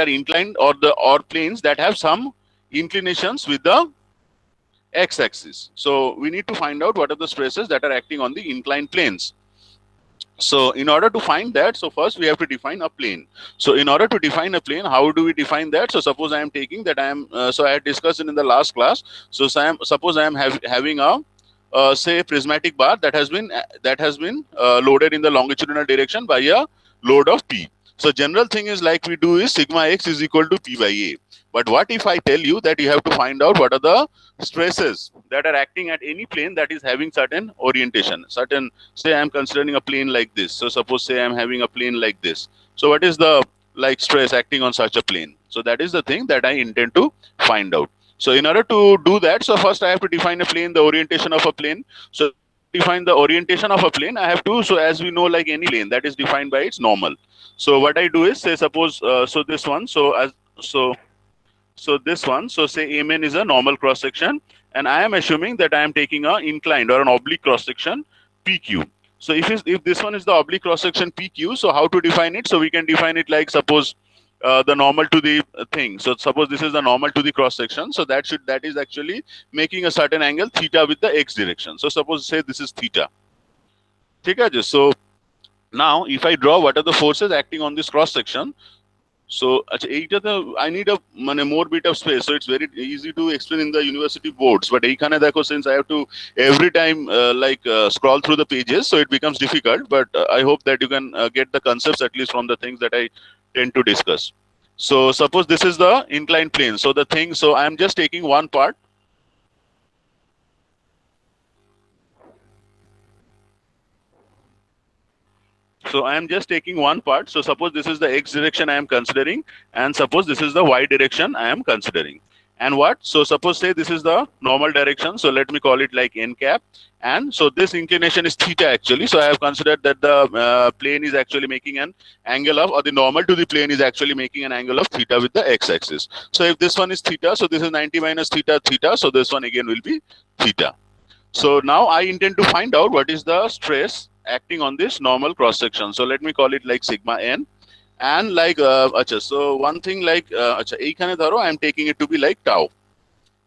are inclined or planes that have some inclinations with the x-axis. So we need to find out what are the stresses that are acting on the inclined planes. So in order to find that, so first we have to define a plane. So in order to define a plane, how do we define that? So suppose I am taking that I am, so I had discussed it in the last class. So suppose I am having a say prismatic bar that has been loaded in the longitudinal direction by a load of P. So general thing is like we do is sigma x is equal to P by A. But what if I tell you that you have to find out what are the stresses that are acting at any plane that is having certain orientation, certain, say I am considering a plane like this. So suppose say I am having a plane like this. So what is the like stress acting on such a plane? So that is the thing that I intend to find out. So in order to do that, so first I have to define a plane, the orientation of a plane. So define the orientation of a plane, I have to, so as we know, like any plane that is defined by its normal. So what I do is say suppose, so this one, so this one, so say Amen is a normal cross section, and I am assuming that I am taking a inclined or an oblique cross section PQ. So if this one is the oblique cross section PQ, so how to define it? So we can define it like suppose the normal to the thing. So suppose this is the normal to the cross section. So that is actually making a certain angle theta with the x direction. So suppose say this is theta. Okay, so now if I draw what are the forces acting on this cross section. So I need a more bit of space, so it's very easy to explain in the university boards. But since I have to every time scroll through the pages, so it becomes difficult. But I hope that you can get the concepts at least from the things that I tend to discuss. So suppose this is the inclined plane. So the thing, so I am just taking one part. So I am just taking one part. So suppose this is the x direction I am considering, and suppose this is the y direction I am considering. And what? So suppose say this is the normal direction. So let me call it like n cap. And so this inclination is theta actually. So I have considered that the plane is actually making an angle of, or the normal to the plane is actually making an angle of theta with the x-axis. So if this one is theta, so this is 90 minus theta theta. So this one again will be theta. So now I intend to find out what is the stress acting on this normal cross section. So let me call it like sigma n, and like so one thing like I am taking it to be like tau.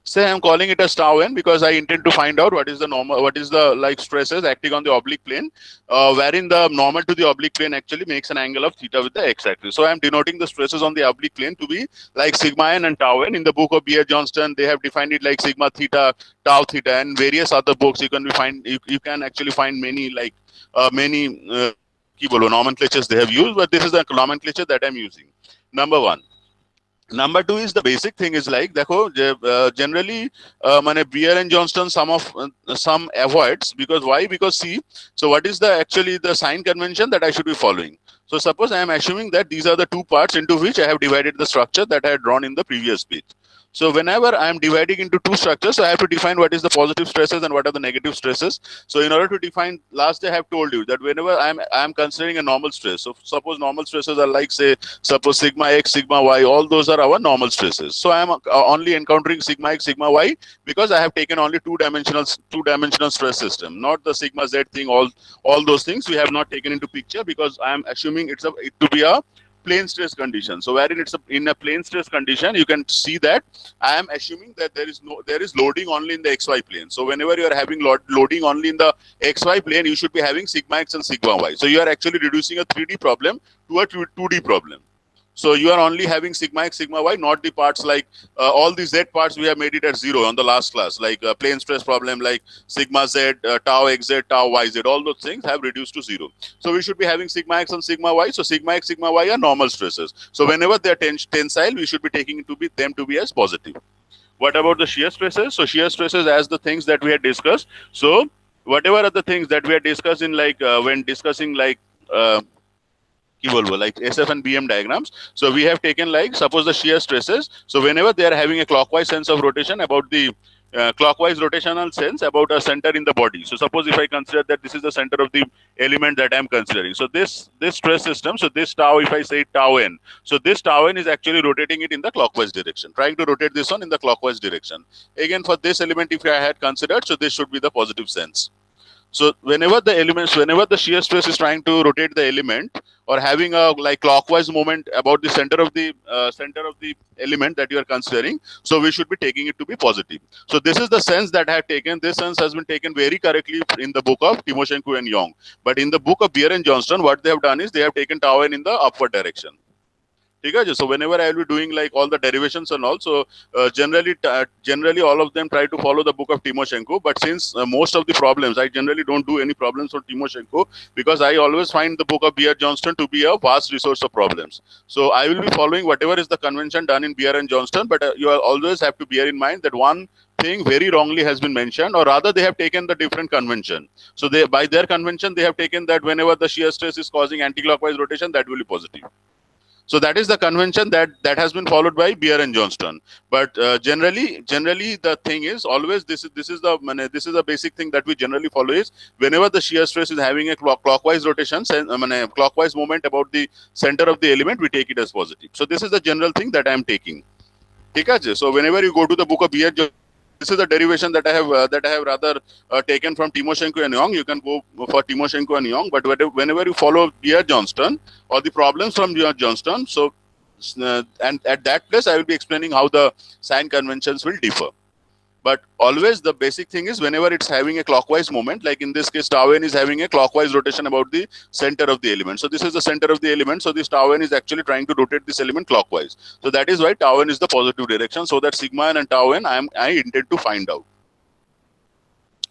Say I am calling it as tau n because I intend to find out what is the normal, what is the like stresses acting on the oblique plane, wherein the normal to the oblique plane actually makes an angle of theta with the x-axis. So I am denoting the stresses on the oblique plane to be like sigma n and tau n. In the book of B.R. Johnston, they have defined it like sigma theta, tau theta, and various other books. You can actually find many like nomenclatures they have used, but this is the nomenclature that I'm using. Number one. Number two is the basic thing is like generally Beer and Johnston some avoids, because why? Because see, so what is the actually the sign convention that I should be following? So suppose I am assuming that these are the two parts into which I have divided the structure that I had drawn in the previous page. So whenever I am dividing into two structures, so I have to define what is the positive stresses and what are the negative stresses. So in order to define, last day I have told you that whenever I am considering a normal stress. So suppose normal stresses are like say suppose sigma x, sigma y, all those are our normal stresses. So I am only encountering sigma x, sigma y because I have taken only two-dimensional stress system, not the sigma z thing. All those things we have not taken into picture because I am assuming it to be a plane stress condition. So wherein it's in a plane stress condition, you can see that I am assuming that there is loading only in the xy plane. So whenever you are having loading only in the xy plane, you should be having sigma x and sigma y. So you are actually reducing a 3D problem to a 2D problem. So you are only having sigma x, sigma y, not the parts like all the z parts we have made it at 0 on the last class, like plane stress problem like sigma z, tau xz, tau yz, all those things have reduced to 0. So we should be having sigma x and sigma y. So sigma x, sigma y are normal stresses. So whenever they are tensile, we should be taking them to be as positive. What about the shear stresses? So shear stresses as the things that we had discussed. So whatever are the things that we had discussed in like when discussing like like SF and BM diagrams. So we have taken like suppose the shear stresses. So whenever they are having a clockwise sense of rotation about the clockwise rotational sense about a center in the body. So suppose if I consider that this is the center of the element that I am considering. So this stress system, so this tau, if I say tau n, so this tau n is actually rotating it in the clockwise direction, trying to rotate this one in the clockwise direction. Again, for this element, if I had considered, so this should be the positive sense. So whenever the shear stress is trying to rotate the element or having a like clockwise movement about the center of the element that you are considering, so we should be taking it to be positive. So this is the sense that I have taken. This sense has been taken very correctly in the book of Timoshenko and Young. But in the book of Beer and Johnston, what they have done is they have taken tau n in the upward direction. So whenever I will be doing like all the derivations and all, so generally all of them try to follow the book of Timoshenko. But since most of the problems, I generally don't do any problems for Timoshenko because I always find the book of Beer Johnston to be a vast resource of problems. So I will be following whatever is the convention done in Beer and Johnston. But you always have to bear in mind that one thing very wrongly has been mentioned, or rather they have taken the different convention. So they, by their convention, they have taken that whenever the shear stress is causing anti-clockwise rotation, that will be positive. So that is the convention that has been followed by Beer and Johnston. But generally the thing is always this is the basic thing that we generally follow is whenever the shear stress is having a clockwise rotation, clockwise movement about the center of the element, we take it as positive. So this is the general thing that I am taking. Okay? So whenever you go to the book of Beer, this is the derivation that I have rather taken from Timoshenko and Young. You can go for Timoshenko and Young, but whenever you follow Beer Johnston or the problems from Beer Johnston, so and at that place I will be explaining how the sign conventions will differ. But always the basic thing is whenever it's having a clockwise movement, like in this case tau n is having a clockwise rotation about the center of the element. So this is the center of the element. So this tau n is actually trying to rotate this element clockwise. So that is why tau n is the positive direction. So that sigma n and tau n I intend to find out.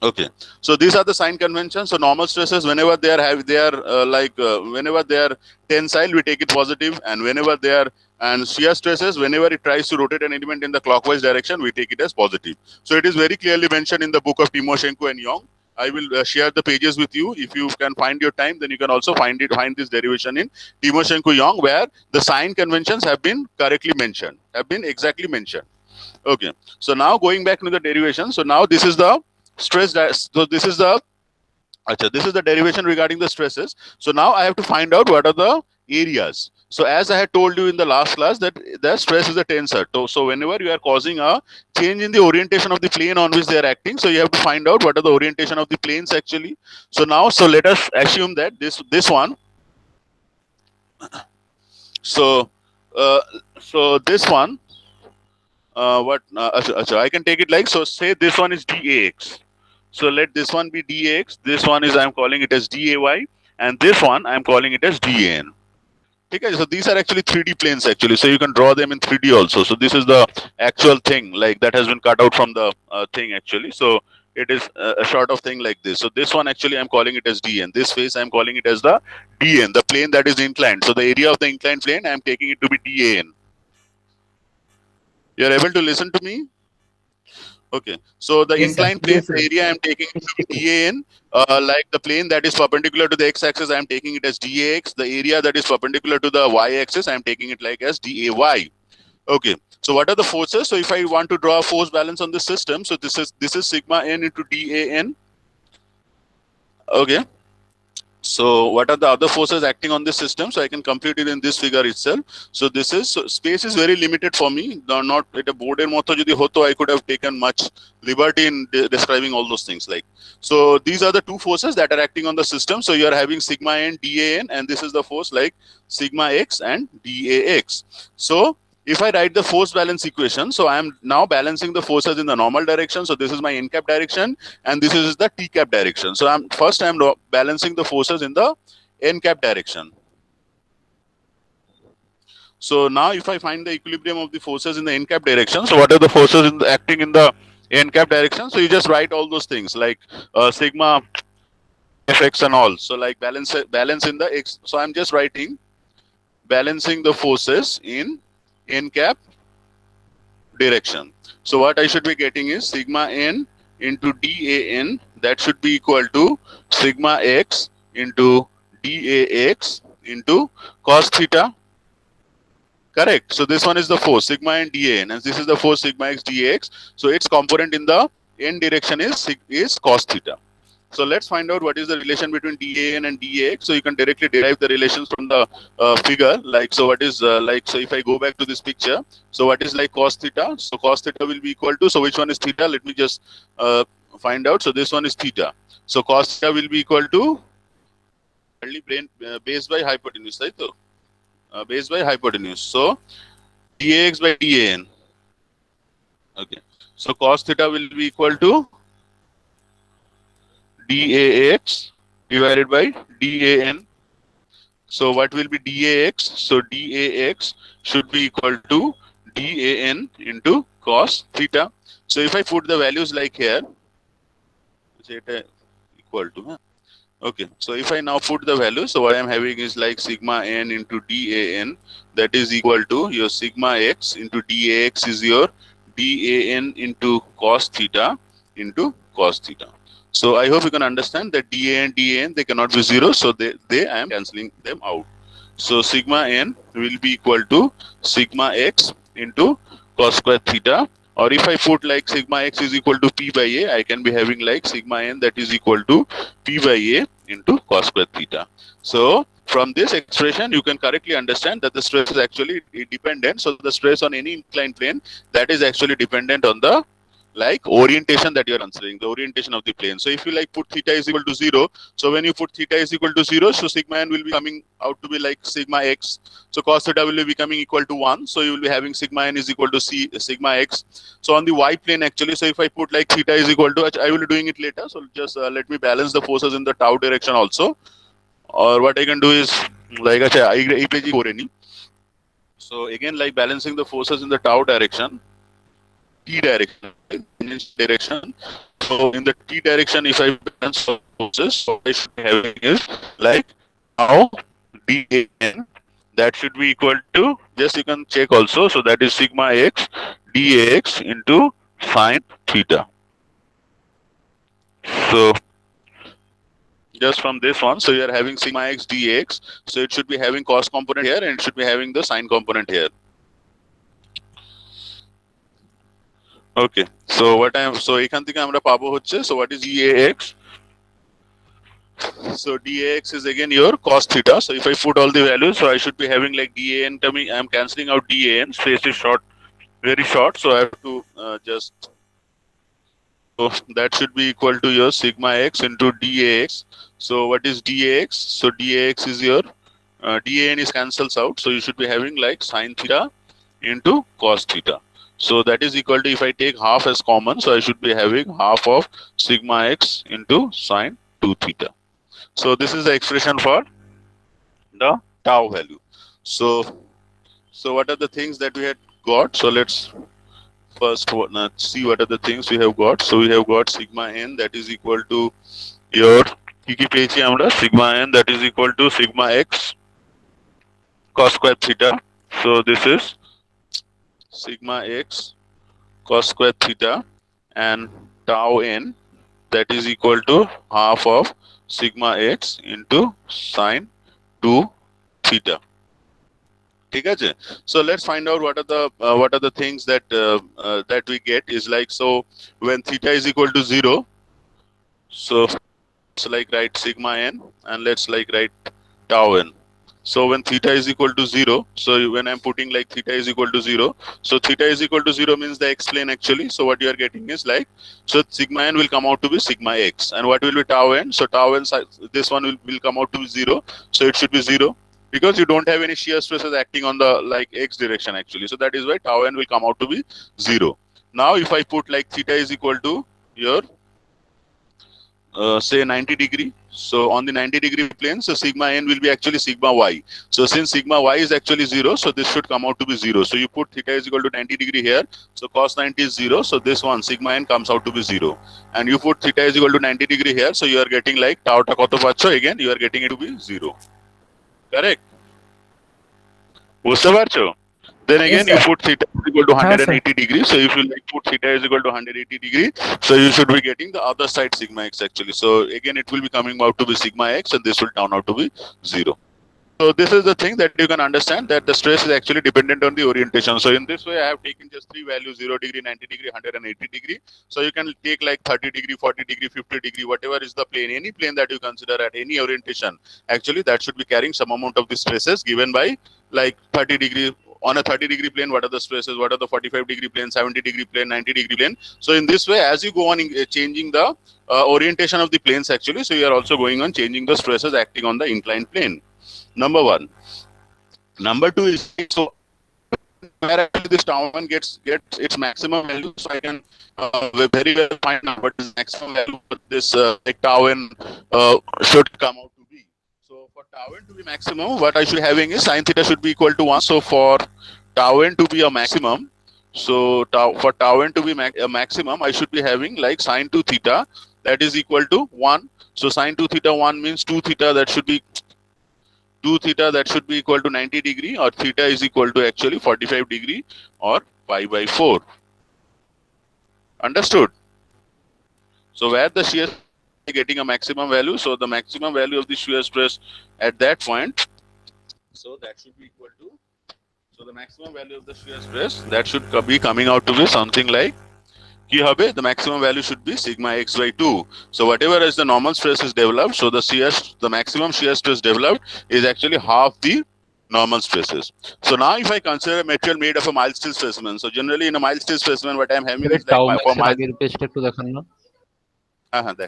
Okay, so these are the sign conventions. So normal stresses, whenever they are whenever they are tensile, we take it positive, and whenever they are and shear stresses, whenever it tries to rotate an element in the clockwise direction, we take it as positive. So it is very clearly mentioned in the book of Timoshenko and Young. I will share the pages with you. If you can find your time, then you can also find this derivation in Timoshenko Young, where the sign conventions have been correctly mentioned, have been exactly mentioned. Okay, so now going back to the derivation. So now this is the stress. So this is the derivation regarding the stresses. So now I have to find out what are the areas. So as I had told you in the last class that the stress is a tensor. So whenever you are causing a change in the orientation of the plane on which they are acting, so you have to find out what are the orientation of the planes actually. So now, so let us assume that this one. So this one. I can take it like, so say this one is dAx. So let this one be dAx. This one is, I'm calling it as dAy, and this one I'm calling it as dAn. Okay, so these are actually 3D planes actually. So you can draw them in 3D also. So this is the actual thing like that has been cut out from the thing actually. So it is a sort of thing like this. So this one actually I'm calling it as dN. This face I'm calling it as the dN, the plane that is inclined. So the area of the inclined plane I'm taking it to be dAn. You are able to listen to me? Okay, so the inclined plane area I'm taking it to be dAn. Like the plane that is perpendicular to the x-axis, I'm taking it as dAx. The area that is perpendicular to the y-axis, I'm taking it like as dAy. Okay, so what are the forces? So if I want to draw a force balance on this system, so this is sigma n into dAn. Okay. So what are the other forces acting on this system? So I can complete it in this figure itself. So this is, so space is very limited for me. Not at a board moto jodi hoto, I could have taken much liberty in describing all those things. Like, so these are the two forces that are acting on the system. So you are having sigma n dAn, and this is the force like sigma x and dAx. So if I write the force balance equation, so I am now balancing the forces in the normal direction. So this is my n cap direction, and this is the t cap direction. So I'm balancing the forces in the n cap direction. So now if I find the equilibrium of the forces in the n cap direction, so what are the forces acting in the n cap direction? So you just write all those things like sigma fx and all. So like balance in the x. So I'm just writing balancing the forces in n cap direction. So what I should be getting is sigma n into dAn, that should be equal to sigma x into dAx into cos theta. Correct. So this one is the force sigma n dAn, and this is the force sigma x dAx. So its component in the n direction is cos theta. So let's find out what is the relation between dAn and dAx. So you can directly derive the relations from the figure. Like, so what is so if I go back to this picture, so what is like cos theta? So cos theta will be equal to, so which one is theta? Let me just find out. So this one is theta. So cos theta will be equal to base by hypotenuse, right? So base by hypotenuse. So dAx by dAn. Okay. So cos theta will be equal to dAx divided by dAn. So what will be dAx? So dAx should be equal to dAn into cos theta. So if I put the values like here, theta equal to, huh? Okay, so if I now put the value, so what I'm having is like sigma n into dAn, that is equal to your sigma x into dAx is your dAn into cos theta into cos theta. So I hope you can understand that dAn, they cannot be zero, so they I am cancelling them out. So sigma n will be equal to sigma x into cos square theta, or if I put like sigma x is equal to p by a, I can be having like sigma n that is equal to p by a into cos square theta. So from this expression, you can correctly understand that the stress is actually dependent. So the stress on any inclined plane, that is actually dependent on the like orientation that you are considering, the orientation of the plane. So if you like put theta is equal to 0, so when you put theta is equal to 0, so sigma n will be coming out to be like sigma x. So cos theta will be becoming equal to 1. So you will be having sigma n is equal to sigma x. So on the y plane actually, so if I put like theta is equal to, I will be doing it later. So just let me balance the forces in the tau direction also. Or what I can do is like, so again like balancing the forces in the tau direction, T direction, direction. So in the T direction, if I balance the forces, so I should be having is like now dAn, that should be equal to, just you can check also, so that is sigma x dAx into sine theta. So just from this one, so you are having sigma x dx, so it should be having cos component here and it should be having the sine component here. Okay, so what I am, so এখান থেকে আমরা পাবো হচ্ছে, so what is dAx? So dAx is again your cos theta. So if I put all the values, so I should be having like dAn coming, I am cancelling out dAn, space is short, very short, so I have to just, so that should be equal to your sigma x into dAx. So what is dAx? So dAx is your dAn is cancels out, so you should be having like sine theta into cos theta. So that is equal to, if I take half as common, so I should be having half of sigma x into sine 2 theta. So this is the expression for the tau value. So what are the things that we had got? So let's first see what are the things we have got. So we have got sigma n that is equal to your sigma n that is equal to sigma x cos square theta. So this is sigma x cos square theta and tau n that is equal to half of sigma x into sine 2 theta. ঠিক আছে? So let's find out what are the things that that we get is like, so when theta is equal to 0, so let's like write sigma n and let's like write tau n. So when theta is equal to 0, so when I'm putting like theta is equal to 0, so theta is equal to 0 means the x plane actually. So what you are getting is like, so sigma n will come out to be sigma x, and what will be tau n? So tau n, this one will come out to be 0, so it should be 0 because you don't have any shear stresses acting on the like x direction actually. So that is why tau n will come out to be 0. Now if I put like theta is equal to your say 90 degree, so on the 90 degree plane, so sigma n will be actually sigma y. So since sigma y is actually 0, so this should come out to be 0. So you put theta is equal to 90 degree here, so cos 90 is 0, so this one sigma n comes out to be 0, and you put theta is equal to 90 degree here, so you are getting like tau ta koto pacho, again you are getting it to be 0. Correct? বুঝতে পারছো? Then again, Yes, you sir. put theta is equal to Huh, sir. 180 degrees. So if you like put theta is equal to 180 degree, so you should be getting the other side sigma x actually. So again, it will be coming out to be sigma x, and this will turn out to be 0. So this is the thing that you can understand, that the stress is actually dependent on the orientation. So in this way, I have taken just three values: 0 degree, 90 degree, 180 degree. So you can take like 30 degree, 40 degree, 50 degree, whatever is the plane, any plane that you consider at any orientation. Actually, that should be carrying some amount of the stresses given by like 30 degree on a 30-degree plane, what are the stresses, what are the 45-degree plane, 70-degree plane, 90-degree plane. So in this way, as you go on changing the orientation of the planes actually, so you are also going on changing the stresses acting on the inclined plane. Number one. Number two is, so where actually this tau n gets its maximum value, so I can very well find out what is maximum value for this like tau n should come out to be. So for tau n to be maximum, what I should be having is sin theta should be equal to 1. So for tau n to be a maximum, so for tau n to be a maximum, I should be having like sin 2 theta that is equal to 1. So sin 2 theta 1 means 2 theta, that should be 2 theta, that should be equal to 90 degree, or theta is equal to actually 45 degree or pi by 4. Understood? So where the shear getting a maximum value, so the maximum value of the shear stress at that point, so that should be equal to, so the maximum value of the shear stress, that should be coming out to be something like, the maximum value should be sigma x by 2. So whatever as the normal stress is developed, so the maximum shear stress developed is actually half the normal stresses. So now if I consider a material made of a mild steel specimen, so generally in a mild steel specimen, what I am having is like for mild.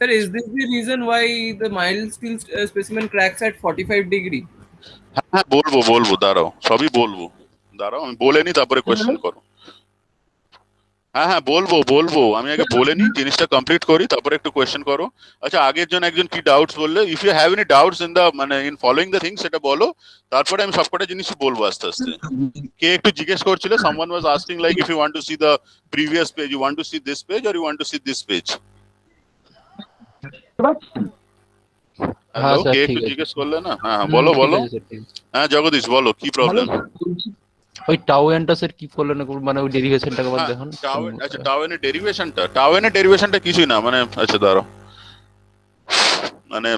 Sir, is this the reason why the mild steel specimen cracks at 45 degree? হ্যাঁ বলবো দাঁড়াও, সবই বলবো, দাঁড়াও আমি বলে নি তারপরে কোশ্চেন করো। হ্যাঁ বলবো আমি আগে বলে নি, জিনিসটা কমপ্লিট করি তারপরে একটু কোয়েশ্চেন করো। আচ্ছা আগের জন একজন কি ডাউটস বললে, if you have any doubts in the মানে ইন ফলোইং দ্য থিংস সেটা বলো, তারপরে আমি সবকটা জিনিসই বলবো আস্তে আস্তে। কে একটু জিজ্ঞেস করছিল, someone was asking like if you want to see the previous page, you want to see this page or you want to see this page? Hello, কে একটু জিজ্ঞেস করলে না? হ্যাঁ বলো হ্যাঁ জগদীশ বলো কি প্রবলেম। ওই টাউ এনটা স্যার কি করলেন, মানে ওই ডেরিভেশনটাকে বাদ দেখুন। আচ্ছা টাউ এর ডেরিভেশনটা কিছুই না, মানে আচ্ছা দাঁড়াও, মানে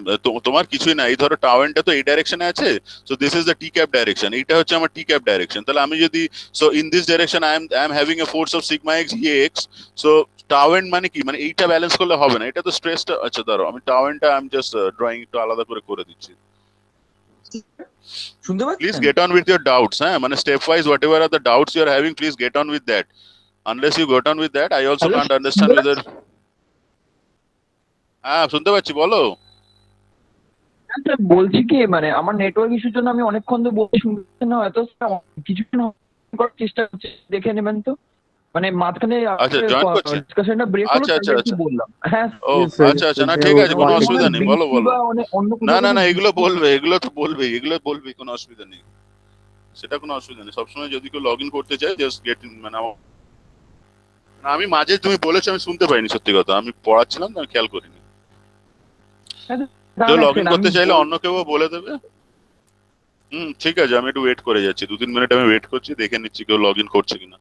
তোমার কিছুই না, এই ধরো টাউ এনটা তো এই ডাইরেকশনে আছে, so this is the T cap direction, এটা হচ্ছে আমার টি ক্যাপ ডাইরেকশন। তাহলে আমি যদি so in this direction I am having a force of sigma x E x, so tau N মানে কি, মানে এইটা ব্যালেন্স করলে হবে না, এটা তো স্ট্রেসটা। আচ্ছা দাঁড়াও আমি টাউ এনটা আই এম জাস্ট ড্রয়িং একটু আলাদা করে দিচ্ছি। Please get on with your doubts, মানে step wise whatever are the doubts you are having, please get on with that. Unless you get on with that, I also can't understand whether শুনতে পাচ্ছি বলো। বলছি কি, মানে আমার network ইস্যুর জন্য আমি অনেকক্ষণ ধরে বলছি, শুনতে না হয়তো কিছুক্ষণ করার চেষ্টা করছি, দেখে নেবেন তো, মানে মাঝখানে ডিসকাশনটা ব্রেক হলো, তাই বললাম। হ্যাঁ আচ্ছা না ঠিক আছে, কোনো অসুবিধা নেই, বলো না এগুলো বলবে, এগুলো তো বলবে কোনো অসুবিধা নেই, সেটা কোনো অসুবিধা নেই। সবসময় যদি কেউ লগ ইন করতে চায় জাস্ট গেট ইন, মানে না আমি মাঝে তুমি বলেছো আমি শুনতে পাইনি, সত্যি কথা আমি পড়াচ্ছিলাম আমি খেয়াল করিনি। কেউ লগ ইন করতে চাইলে অন্য কেউ বলে দেবে। ঠিক আছে, আমি একটু ওয়েট করে যাচ্ছি, 2-3 মিনিট আমি ওয়েট করছি, দেখে নিচ্ছি কেউ লগ ইন করছে কিনা।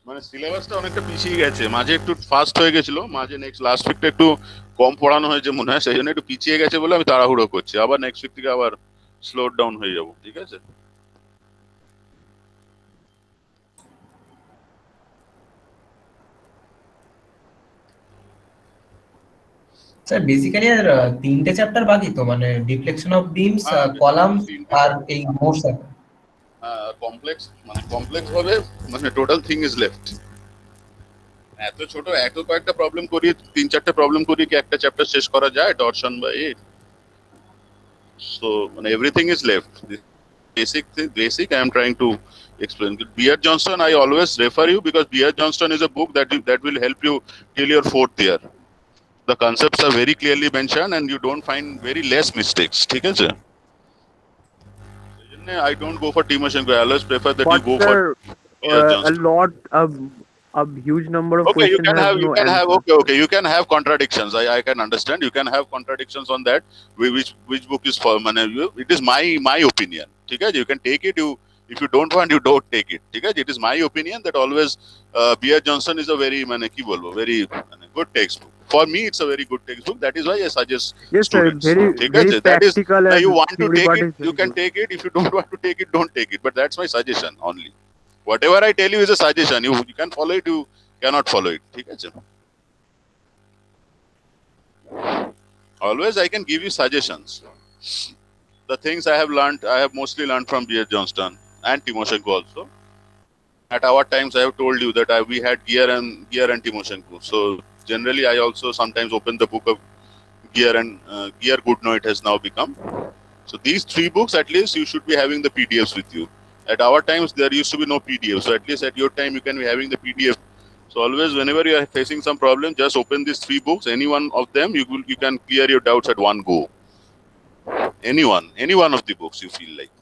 মানে সিলেবাসটা অনেকটা পিছিয়ে গেছে, মাঝে একটু ফাস্ট হয়ে গেছিল, মাঝে নেক্সট লাস্ট উইকটা একটু কম পড়ানো হয়েছে মনে হয়, সেই জন্য একটু পিছিয়ে গেছে বলে আমি তাড়াহুড়ো করছি, আবার নেক্সট উইক থেকে আবার স্লো ডাউন হয়ে যাব, ঠিক আছে। স্যার বেসিক্যালি আর তিনটে চ্যাপ্টার বাকি তো, মানে ডিফ্লেকশন অফ বিমস, কলামস আর এই মোটস। কমপ্লেক্স ভাবে মানে টোটাল থিং ইজ লেফট। এত ছোট এত কয়েকটা প্রবলেম করিয়ে 3-4টা প্রবলেম করিয়ে কি একটা চ্যাপ্টার শেষ করা যায়, টরশন বা সো মানে everything is left. Basic I am trying to explain. Beard Johnston I always refer you because Beard Johnston is a book that will help you till your 4th year. The concepts are very clearly mentioned and you don't find very less mistakes, ঠিক আছে। I don't go for Timoshenko, I always prefer that you go for a huge number of questions. You can have contradictions. I can understand. You can have contradictions on that. Which book is for? It is my opinion. Okay? You can take it. If you don't want, you don't take it. Okay? It is my opinion that always Beard Johnston is a very very good textbook. For me, it's a very good textbook. That is why I suggest students. Very practical. That is, you want to take it, you can take it. If you don't want to take it, don't take it. But that's my suggestion only. Whatever I tell you is a suggestion. You can follow it, you cannot follow it. ঠিক আছে। Always I can give you suggestions. The things I have learned, I have mostly learned from B.S. Johnston and Timoshenko also. At our times, I have told you that we had Gear and Timoshenko. So generally, I also sometimes open the book of Gear and Gear Goodnow it has now become. So these three books, at least you should be having the PDFs with you. At our times, there used to be no PDF. So at least at your time, you can be having the PDF. So always, whenever you are facing some problem, just open these three books. Any one of them, you can clear your doubts at one go. Any one of the books you feel like.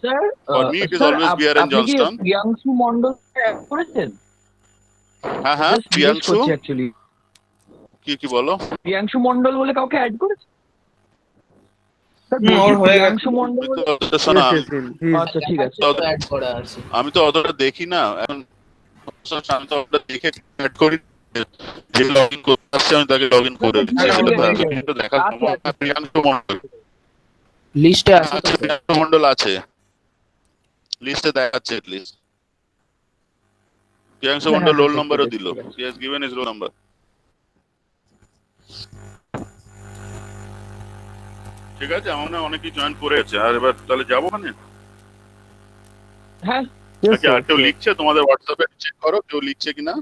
Sir, For me, it is always Gear and Johnston. Priyanshu Mondal add করেছেন? হ্যাঁ Just জিজ্ঞেস প্রিয়াংশু করছি actually। কি বলো? প্রিয়াংশু মন্ডল বলে কাউকে add করেছে? ওর হয়ে গেছে। প্রিয়াংশু মন্ডল বলে- শোনা, আচ্ছা ঠিক আছে। অ্যাড করা আছে। আমি তো অতটা দেখি না এখন, আমি তো অতটা দেখে অ্যাড করি, যে লগ ইন করতে আসছে আমি তাকে লগ ইন করে দিচ্ছি। সেটা দেখার প্রিয়াংশু মন্ডল লিস্টে আছে তো? প্রিয়াংশু মন্ডল আছে লিস্টে, দেখাচ্ছে লিস্ট। প্রিয়াংশু মন্ডল রোল নম্বরও দিল, he has given his roll number। ঠিক আছে, আমরা অনেকেই জয়েন করেছে। আর এবার তাহলে যাবো ওখানে। হ্যাঁ আচ্ছা, আর কেউ লিখছে তোমাদের হোয়াটসঅ্যাপে চেক করো, কেউ লিখছে কিনা।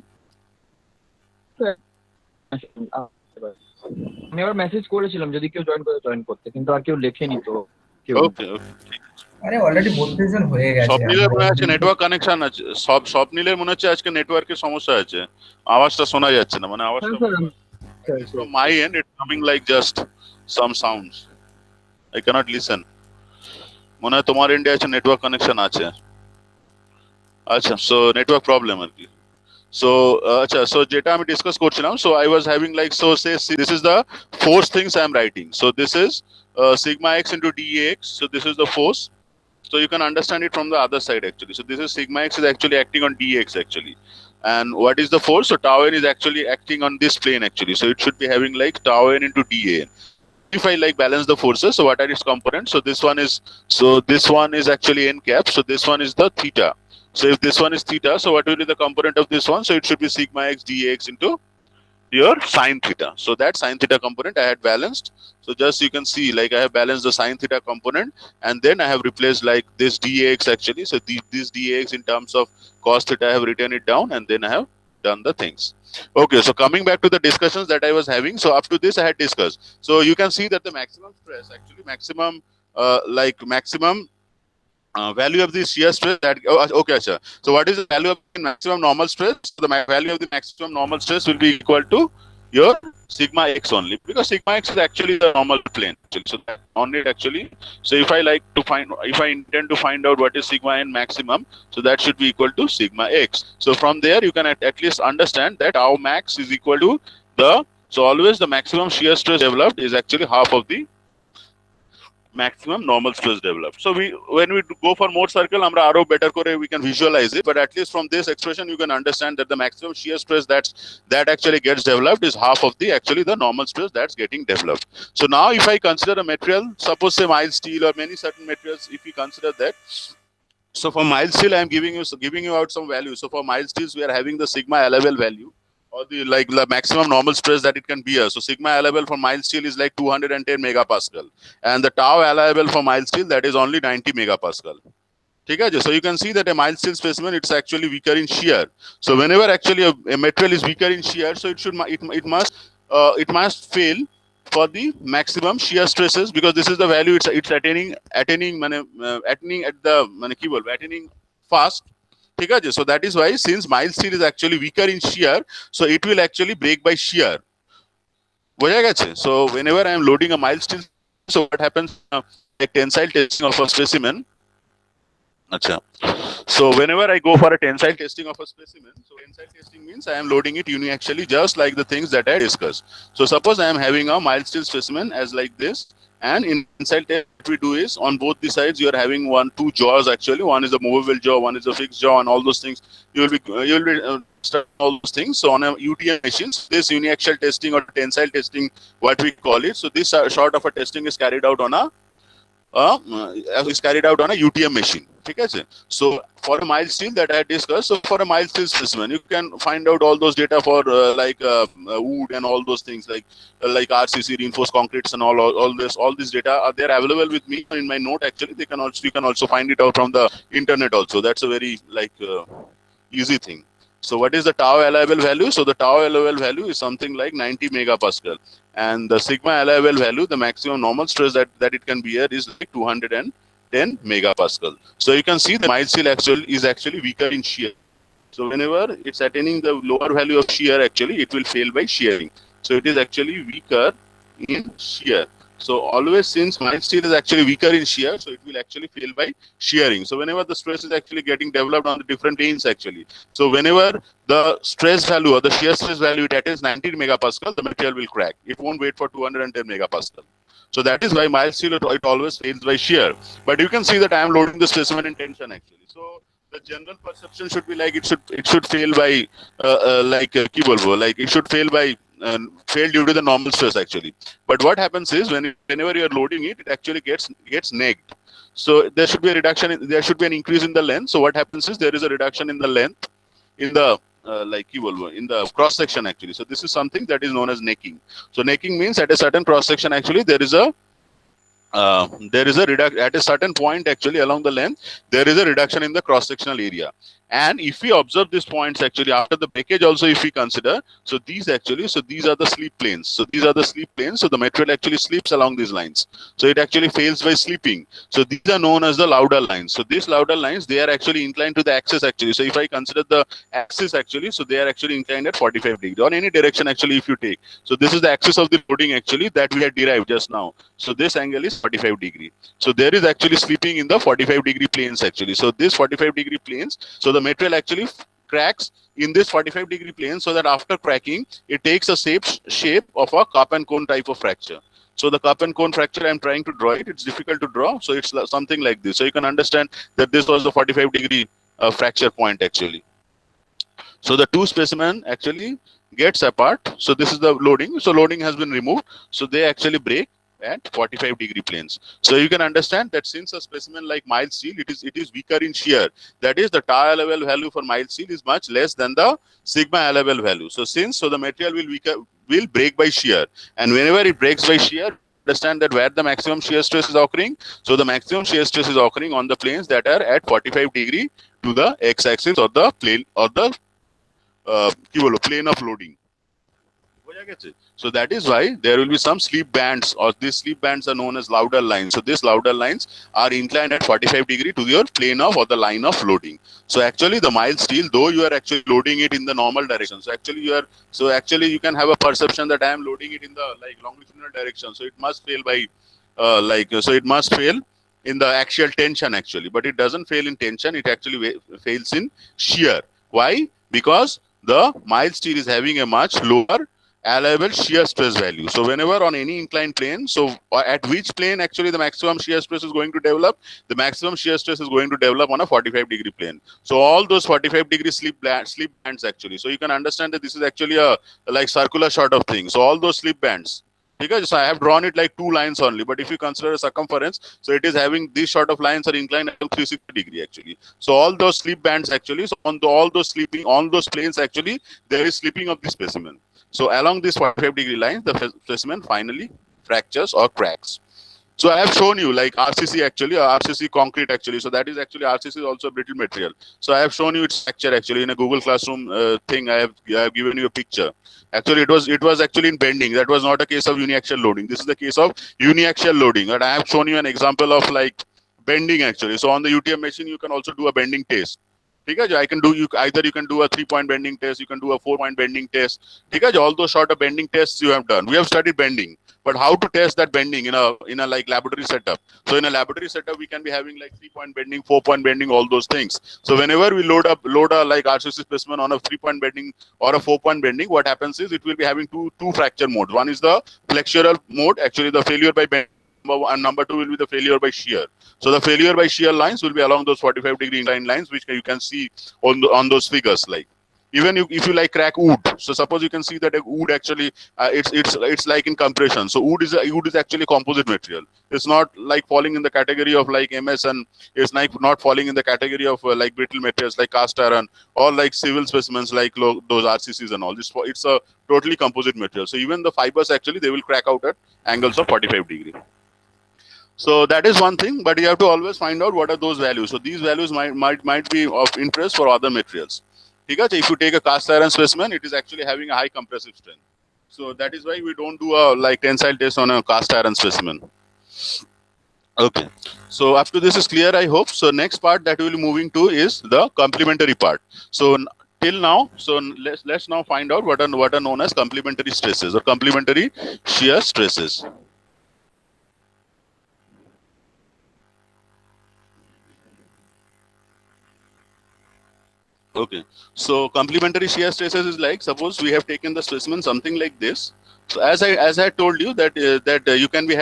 আমি আবার মেসেজ করেছিলাম যদি কেউ জয়েন করতে, কিন্তু আর কেউ লেখেনি তো। ওকে আরে অলরেডি 32 জন হয়ে গেছে। স্বপ্নিলের মনে হচ্ছে নেটওয়ার্ক কানেকশন আছে, স্বপ্নিলের মনে হচ্ছে আজকে নেটওয়ার্কের সমস্যা আছে, আওয়াজটা শোনা যাচ্ছে না, মানে আওয়াজটা from my end it's coming like just some sounds, I cannot listen। মনে হয় তোমার এন্ডে আছে নেটওয়ার্ক কানেকশন আছে। আচ্ছা, সো নেটওয়ার্ক প্রবলেম আর কি। So acha, so যেটা আমি ডিসকাস করছিলাম, so I was having like, so say this is the force things I am writing, so this is sigma x into dx, so this is the force, so you can understand it from the other side actually। So this is sigma x is actually acting on dx actually, and what is the force? So tau n is actually acting on this plane actually, so it should be having like tau n into dA। If I like balance the forces, so what are its components? So this one is actually n cap, so this one is the theta। So if this one is theta, so what will be the component of this one? So it should be sigma x dx into your sine theta. So that sine theta component I had balanced. So just you can see like I have balanced the sine theta component, and then I have replaced like this dx actually. So this dx in terms of cos theta I have written it down, and then I have done the things. Okay, so coming back to the discussions that I was having, so up to this I had discussed. So you can see that the maximum stress actually maximum value of the shear stress that okay, sir. So what is the value of the maximum normal stress? The value of the maximum normal stress will be equal to your sigma x only, because sigma x is actually the normal plane actually. So that on it actually, so if I intend to find out what is sigma n maximum, so that should be equal to sigma x. So from there you can at least understand that tau max is equal to so always the maximum shear stress developed is actually half of the maximum normal stress developed. So when we go for more circle, amra aro better kore we can visualize it, but at least from this expression you can understand that the maximum shear stress that actually gets developed is half of the the normal stress that's getting developed. So now if I consider a material, suppose say mild steel or many certain materials, if we consider that, so for mild steel I am giving you out some values. So for mild steels we are having the sigma LVL value, or the maximum normal stress that it can bear. So sigma allowable for mild steel is like 210 megapascal, and the tau allowable for mild steel, that is only 90 megapascal. Okay, so you can see that a mild steel specimen, it's actually weaker in shear. So whenever actually a material is weaker in shear, so it must fail for the maximum shear stresses, because this is the value it's attaining fast. So that is why, since mild steel is actually weaker in shear, so it will actually break by shear. So whenever I am loading a mild steel, so what happens, like tensile testing of a specimen. So whenever I go for a tensile testing of a specimen, so tensile testing means I am loading it uniaxially, just like the things that I discussed. So suppose I am having a mild steel specimen as like this, and in tensile test what we do is, on both the sides you are having two jaws actually. One is a movable jaw, one is a fixed jaw, and all those things you will be all those things. So on a UTM machines, this uniaxial testing or tensile testing, what we call it. So this sort of a testing is carried out on a UTM machine. ठीक है. So for a mild steel that I discussed, so for a mild steel specimen, you can find out all those data for wood and all those things like RCC, reinforced concretes, and all this data are there available with me in my note. Actually, you can also find it out from the internet also. That's a very easy thing. So what is the tau allowable value? So the tau allowable value is something like 90 megapascal, and the sigma allowable value, the maximum normal stress that it can bear, is like 210 megapascal. So you can see the mild steel is actually weaker in shear. So whenever it's attaining the lower value of shear, actually it will fail by shearing. So it is actually weaker in shear. So always, since mild steel is actually weaker in shear, so it will actually fail by shearing. So whenever the stress is actually getting developed on the different planes actually, so whenever the stress value or the shear stress value it attains 90 megapascal, the material will crack. It won't wait for 210 megapascal. So that is why mild steel it always fails by shear. But you can see that I am loading the specimen in tension actually. So the general perception should be like it should fail by it should fail by fail due to the normal stress actually. But what happens is whenever you are loading it, it actually gets negged. So there should be a reduction. There should be an increase in the length. So what happens is there is a reduction in the length in the in the cross section actually. So this is something that is known as necking. So necking means at a certain cross section actually there is a reduction at a certain point actually along the length. There is a reduction in the cross sectional area. And if we observe these points actually after the breakage also, if we consider, so these are the slip planes. So these are the slip planes. So the material actually slips along these lines. So it actually fails by slipping. So these are known as the Laudal lines. So these Laudal lines, they are actually inclined to the axis actually. So if I consider the axis actually, so they are actually inclined at 45 degrees on any direction actually if you take. So this is the axis of the loading actually that we had derived just now. So this angle is 45 degree. So there is actually slipping in the 45 degree planes actually. So this 45 degree planes, so the material actually cracks in this 45 degree plane, so that after cracking it takes a shape of a cup and cone type of fracture. So the cup and cone fracture, I'm trying to draw it. It's difficult to draw. So it's something like this. So you can understand that this was the 45 degree fracture point actually. So the two specimen actually gets apart. So this is the loading. So loading has been removed. So they actually break at 45 degree planes. So you can understand that since a specimen like mild steel, it is weaker in shear. That is, the tau allowable value for mild steel is much less than the sigma allowable value. So the material will break by shear, and whenever it breaks by shear, understand that where the maximum shear stress is occurring. So the maximum shear stress is occurring on the planes that are at 45 degree to the x-axis or the plane or the plane of loading. So that is why there will be some slip bands, or these slip bands are known as Laudal lines. So these Laudal lines are inclined at 45 degree to your plane of or the line of loading. So actually the mild steel, though you are actually loading it in the normal direction, so actually you can have a perception that I am loading it in the longitudinal direction. So it must fail by it must fail in the axial tension actually, but it doesn't fail in tension. It actually fails in shear. Why? Because the mild steel is having a much lower allowable shear stress value. So whenever on any inclined plane, so at which plane actually the maximum shear stress is going to develop? The maximum shear stress is going to develop on a 45 degree plane. So all those 45 degree slip bands actually. So you can understand that this is actually a circular sort of thing. So all those slip bands, because I have drawn it like two lines only, but if you consider a circumference, so it is having these sort of lines are inclined at 360 degree actually. So all those slip bands actually, so on all those planes actually, there is slipping of the specimen. So along these 45 degree lines, the specimen finally fractures or cracks. So I have shown you like RCC actually, RCC concrete actually. So that is actually, RCC is also a brittle material. So I have shown you its structure actually in a Google Classroom thing. I have given you a picture. Actually, it was actually in bending. That was not a case of uniaxial loading. This is the case of uniaxial loading. And I have shown you an example of like bending actually. So on the UTM machine, you can also do a bending test. Either you can do a 3-point bending test, you can do a 4-point bending test. All those sort of bending tests you have done. We have studied bending, but how to test that bending in a like laboratory setup? So in a laboratory setup, we can be having like 3-point bending, 4-point bending, all those things. So whenever we load a like RCC specimen on a 3-point bending or a 4-point bending, what happens is it will be having two fracture modes. One is the flexural mode, actually the failure by bending, and number 2 will be the failure by shear. So the failure by shear lines will be along those 45 degree inclined lines, which you can see on those figures. Like even if you like crack wood, so suppose you can see that a wood actually it's like in compression. So wood is actually composite material. It's not like falling in the category of like MS, and it's like not falling in the category of like brittle materials like cast iron or like civil specimens like those RCCs and all. It's a totally composite material. So even the fibers actually they will crack out at angles of 45 degree. So that is one thing, but you have to always find out what are those values. So these values might be of interest for other materials. If you take a cast iron specimen, it is actually having a high compressive strength. So that is why we don't do a like tensile test on a cast iron specimen. Okay. So up to this is clear, I hope. So next part that we will be moving to is the complementary part. So till now, so let's now find out what are known as complementary stresses or complementary shear stresses. Okay, so complementary shear stresses is like, suppose we have taken the specimen something like this. So as I told you that you can be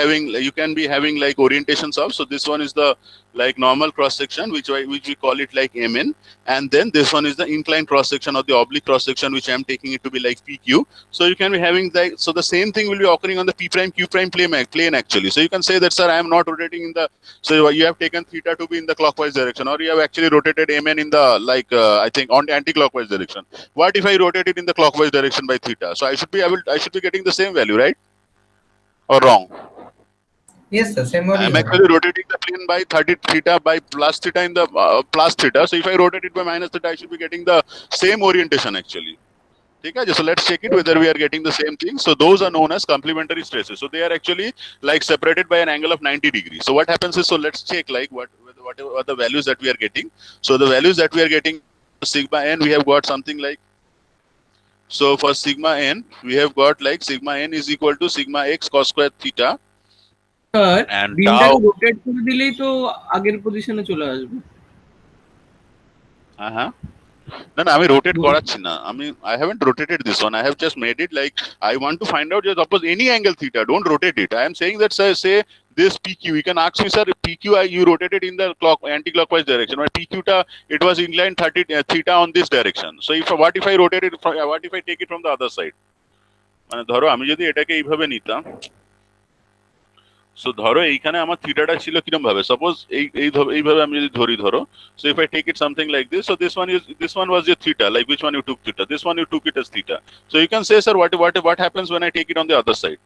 having like orientations of. So this one is the like normal cross section, which we call it like MN, and then this one is the inclined cross section or the oblique cross section, which I am taking it to be like PQ. So you can be having like, so the same thing will be occurring on the P prime Q prime plane actually. So you can say that, sir, I am not rotating in the, so you have taken theta to be in the clockwise direction, or you have actually rotated MN in the like I think on anti-clockwise direction. What if I rotate it in the clockwise direction by theta? So I should be getting the same value, right? Or wrong? Yes, sir. Same value. I'm actually rotating the plane by 30 theta by plus theta in the plus theta. So if I rotate it by minus theta, I should be getting the same orientation actually. Okay, so let's check it whether we are getting the same thing. So those are known as complementary stresses. So they are actually like separated by an angle of 90 degrees. So what happens is, so let's check like what are the values that we are getting. So the values that we are getting sigma n, we have got something like, so for sigma n, we have got like sigma n is equal to sigma x cos square theta. And বিমটাকে rotate করে দিলেই তো আগের পজিশনে চলে আসবে। No, আমি rotate করাচ্ছি না। I haven't rotated this one. I have just made it like I want to find out just suppose any angle theta. Don't rotate it. I am saying that say this PQ. You can ask me, sir, PQ you rotated in the anti-clockwise direction. Or PQ it was inclined 30 theta on this direction. So what if I rotate it? What if I take it from the other side? মানে ধরো আমি যদি এটাকে এইভাবে নিতাম, so ধরো এইখানে আমার থিটাটা ছিল কিরকম ভাবে, সাপোজ এইভাবে আমি যদি ধরো, so if I take it something like this, so this one was your theta, like which one you took theta, this one you took it as theta. So you can say, sir, what happens when I take it on the other side?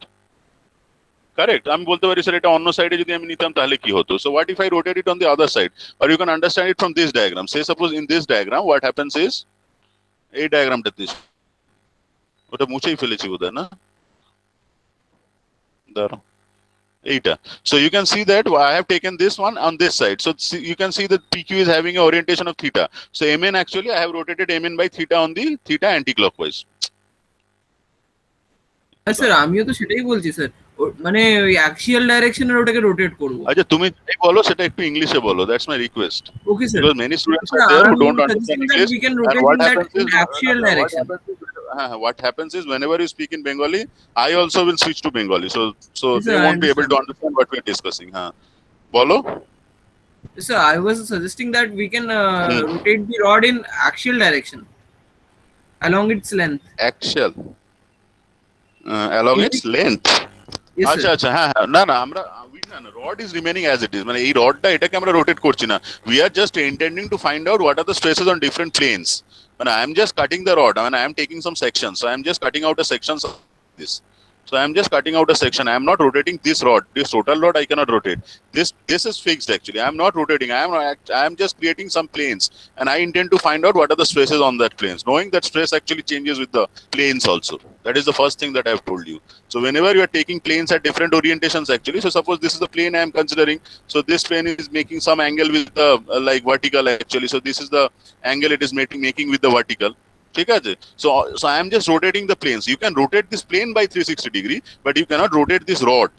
Correct, আমি বলতে পারি sir এটা অন্য সাইডে যদি আমি নিতাম তাহলে কি হতো. So what if I rotate it on the other side? Or you can understand it from this diagram. Say suppose in this diagram what happens is, এই ডায়াগ্রামটা দিস, ওটা মুছেই ফেলেছি বোধহয় না, দাঁড়াও এইটা. So you can see that I have taken this one on this side. So you can see that PQ is having an orientation of theta. So MN actually I have rotated MN by theta on the theta anti-clockwise. Sir আমিও তো সেটাই বলছি sir, মানে ওই axial ডাইরেকশনে ওটাকে rotate করব। আচ্ছা তুমি যাই বলো সেটা একটু ইংলিশে বলো, that's my request. Okay sir, because many students are there who don't understand English. We can rotate in that in axial direction. What happens is whenever you speak in Bengali, I also will switch to Bengali, so Yes, they sir, won't be able to understand what we are discussing. Bolo? Sir, I was suggesting that we can rotate the rod in axial direction along its length. Axial along its length. Yes, আচ্ছা আচ্ছা, হ্যাঁ হ্যাঁ, না আমরা rod is remaining as it is, মানে এই রডটা এটাকে আমরা রোটেট করছি না, we are just intending to find out what are the stresses on different planes. When I am just cutting the rod, I am taking some sections, so I am just cutting out a section of this. So I am just cutting out a section. I am not rotating this rod. This total rod I cannot rotate. This is fixed actually. I am not rotating. I am just creating some planes, and I intend to find out what are the stresses on that planes. Knowing that stress actually changes with the planes also. That is the first thing that I have told you. So whenever you are taking planes at different orientations actually, so suppose this is the plane I am considering. So this plane is making some angle with the like vertical actually. So this is the angle it is making with the vertical. So I am just rotating the planes. You can rotate this plane by 360 degree, but you cannot rotate this rod.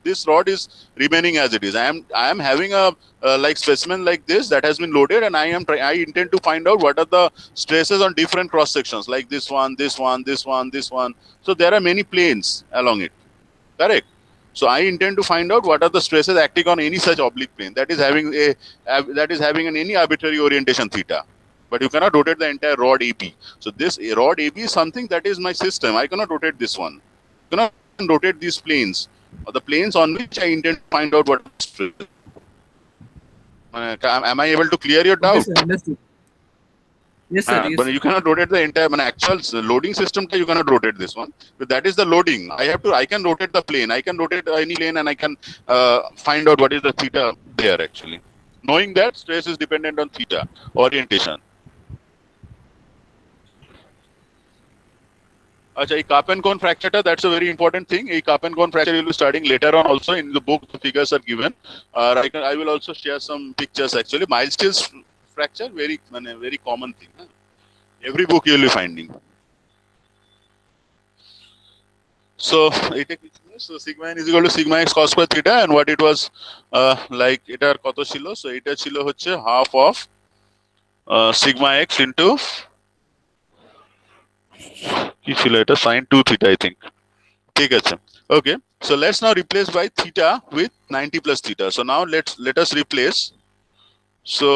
This rod is remaining as it is. I am having a like specimen like this that has been loaded, and I intend to find out what are the stresses on different cross sections, like this one, this one, this one, this one. So there are many planes along it. Correct. So I intend to find out what are the stresses acting on any such oblique plane that is having an any arbitrary orientation theta. but you cannot rotate the entire rod AB. So this rod AB is something that is my system. I cannot rotate this one. I cannot rotate these planes, or the planes on which I intend to find out what stress. Am I able to clear your doubt? Okay, sir, understood. Yes, sir. Yes, But you cannot rotate the entire actual loading system. You cannot rotate this one. But that is the loading. I can rotate the plane. I can rotate any plane, and I can find out what is the theta there actually. Knowing that stress is dependent on theta orientation. Acha, a cup and cone fracture, that's a very important thing. A cup and cone fracture you will be studying later on also. In the book, the figures are given. I will also share some pictures actually. Mild Stills fracture, very common thing. Every book you will be finding. So sigma n is equal to sigma x cos square theta, and what it was like এটা কত ছিল? So এটা ছিল হচ্ছে half of sigma x into কি ছিল এটা sin 2 theta I think. ঠিক আছে. Okay. So let's now replace by theta with 90 plus theta. So now let us replace. So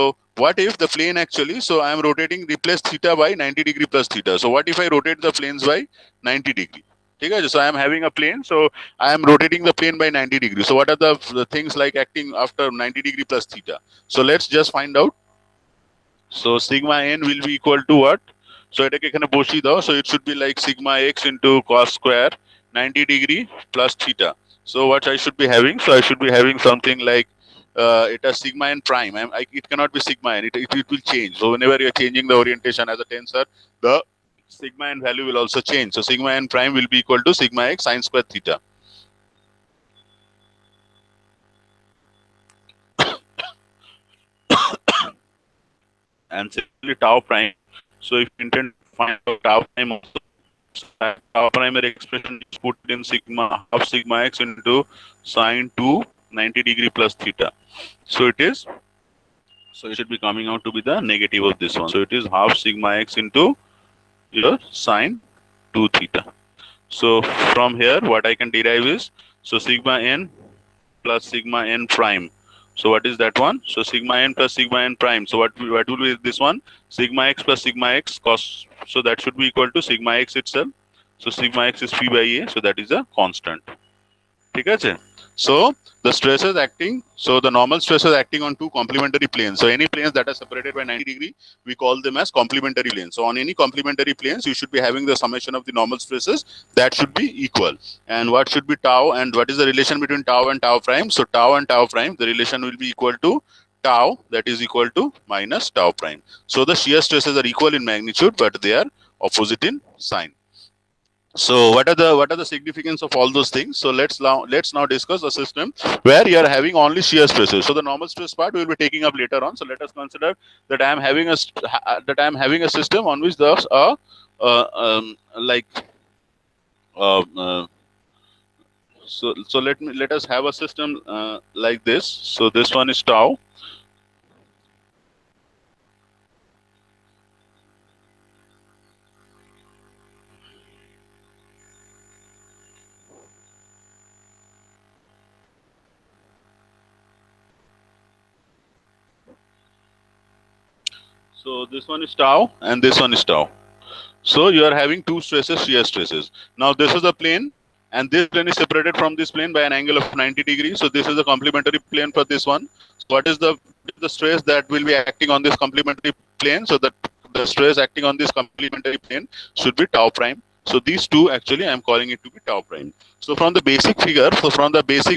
what if the plane actually, so I am rotating, replace theta by 90 degree plus theta. So what if I rotate the planes by 90 degree? Okay, so I am having a plane, so I am rotating the plane by 90 degrees. So what are the things like acting after 90 degree plus theta? So let's just find out. So sigma n will be equal to what? So it should be like sigma x into cos square 90 degree plus theta. So what I should be having? So I should be having something like it has sigma n prime. It cannot be sigma n. It will change. So whenever you are changing the orientation as a tensor, the sigma n value will also change. So sigma n prime will be equal to sigma x sine square theta. And similarly tau prime. So if you intend to find out tau prime also, tau primary expression is put in sigma half sigma x into sine 2 90 degree plus theta. So it should be coming out to be the negative of this one. So it is half sigma x into your sine 2 theta. So from here what I can derive is, so sigma n plus sigma n prime. So what is that one? So sigma n plus sigma n prime. So what will be this one? Sigma x plus sigma x cos. So that should be equal to sigma x itself. So sigma x is p by a. So that is a constant. Okay? So the stresses acting, so the normal stresses acting on two complementary planes. So any planes that are separated by 90 degree, we call them as complementary planes. So on any complementary planes, you should be having the summation of the normal stresses that should be equal. And what should be tau, and what is the relation between tau and tau prime? So tau and tau prime, the relation will be equal to tau, that is equal to minus tau prime. So the shear stresses are equal in magnitude, but they are opposite in sign. So what are the significance of all those things? So let's now discuss a system where you are having only shear stresses. So the normal stress part we will be taking up later on. So let us consider that I am having a system on which there's so let us have a system like this. So this one is tau. So this one is tau and this one is tau. So you are having two stresses, shear stresses. Now this is the plane, and this plane is separated from this plane by an angle of 90 degrees. So this is the complementary plane for this one. So what is the stress that will be acting on this complementary plane? So that the stress acting on this complementary plane should be tau prime. So these two actually I am calling it to be tau prime. So from the basic figure, so from the basic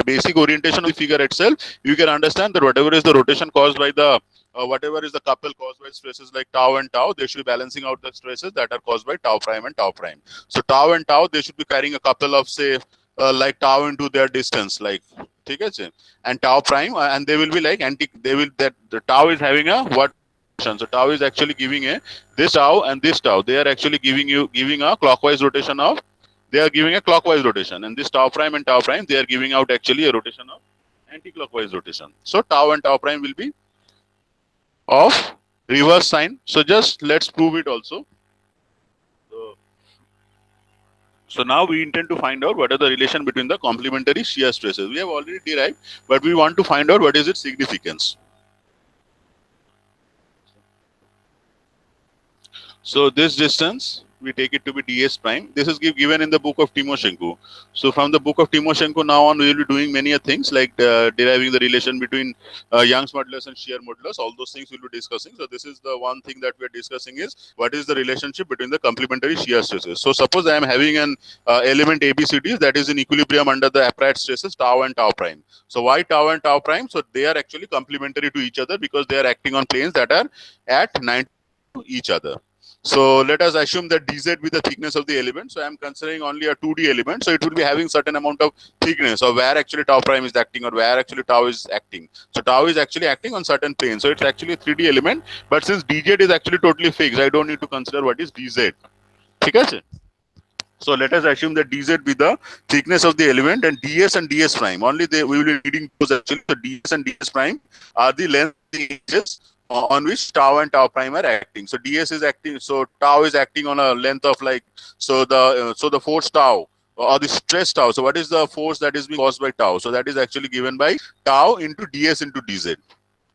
basic orientation of the figure itself, you can understand that whatever is the rotation caused by the whatever is the couple caused by stresses like tau and tau, they should be balancing out the stresses that are caused by tau prime and tau prime. So tau and tau, they should be carrying a couple of, say, like tau into their distance, like, and tau prime, and they will be like that the tau is having a what? So tau is actually giving this tau and this tau. They are actually giving a clockwise rotation of. They are giving a clockwise rotation, and this tau prime and tau prime, they are giving out actually a rotation of anti-clockwise rotation. So tau and tau prime will be of reverse sign. So just let's prove it also. So now we intend to find out what are the relation between the complementary shear stresses. We have already derived, but we want to find out what is its significance. So this distance, we take it to be ds prime. This is given in the book of Timoshenko. So from the book of Timoshenko now on, we will be doing many things like deriving the relation between Young's modulus and shear modulus. All those things we'll be discussing. So this is the one thing that we are discussing is what is the relationship between the complementary shear stresses. So suppose I am having an element ABCD that is in equilibrium under the applied stresses tau and tau prime. So why tau and tau prime? So they are actually complementary to each other because they are acting on planes that are at 90 to each other. So let us assume that dz be the thickness of the element. So I am considering only a 2D element. So it will be having certain amount of thickness, or where actually tau prime is acting, or where actually tau is acting. So tau is actually acting on certain plane. So it's actually a 3D element. But since dz is actually totally fixed, I don't need to consider what is dz. Okay? So let us assume that dz be the thickness of the element, and ds and ds prime. Only we will be needing those actually. So ds and ds prime are the length edges on which tau and tau prime are acting. So ds is acting, so tau is acting on a length of like, so the force tau or the stress tau. So what is the force that is being caused by tau? So that is actually given by tau into ds into dz.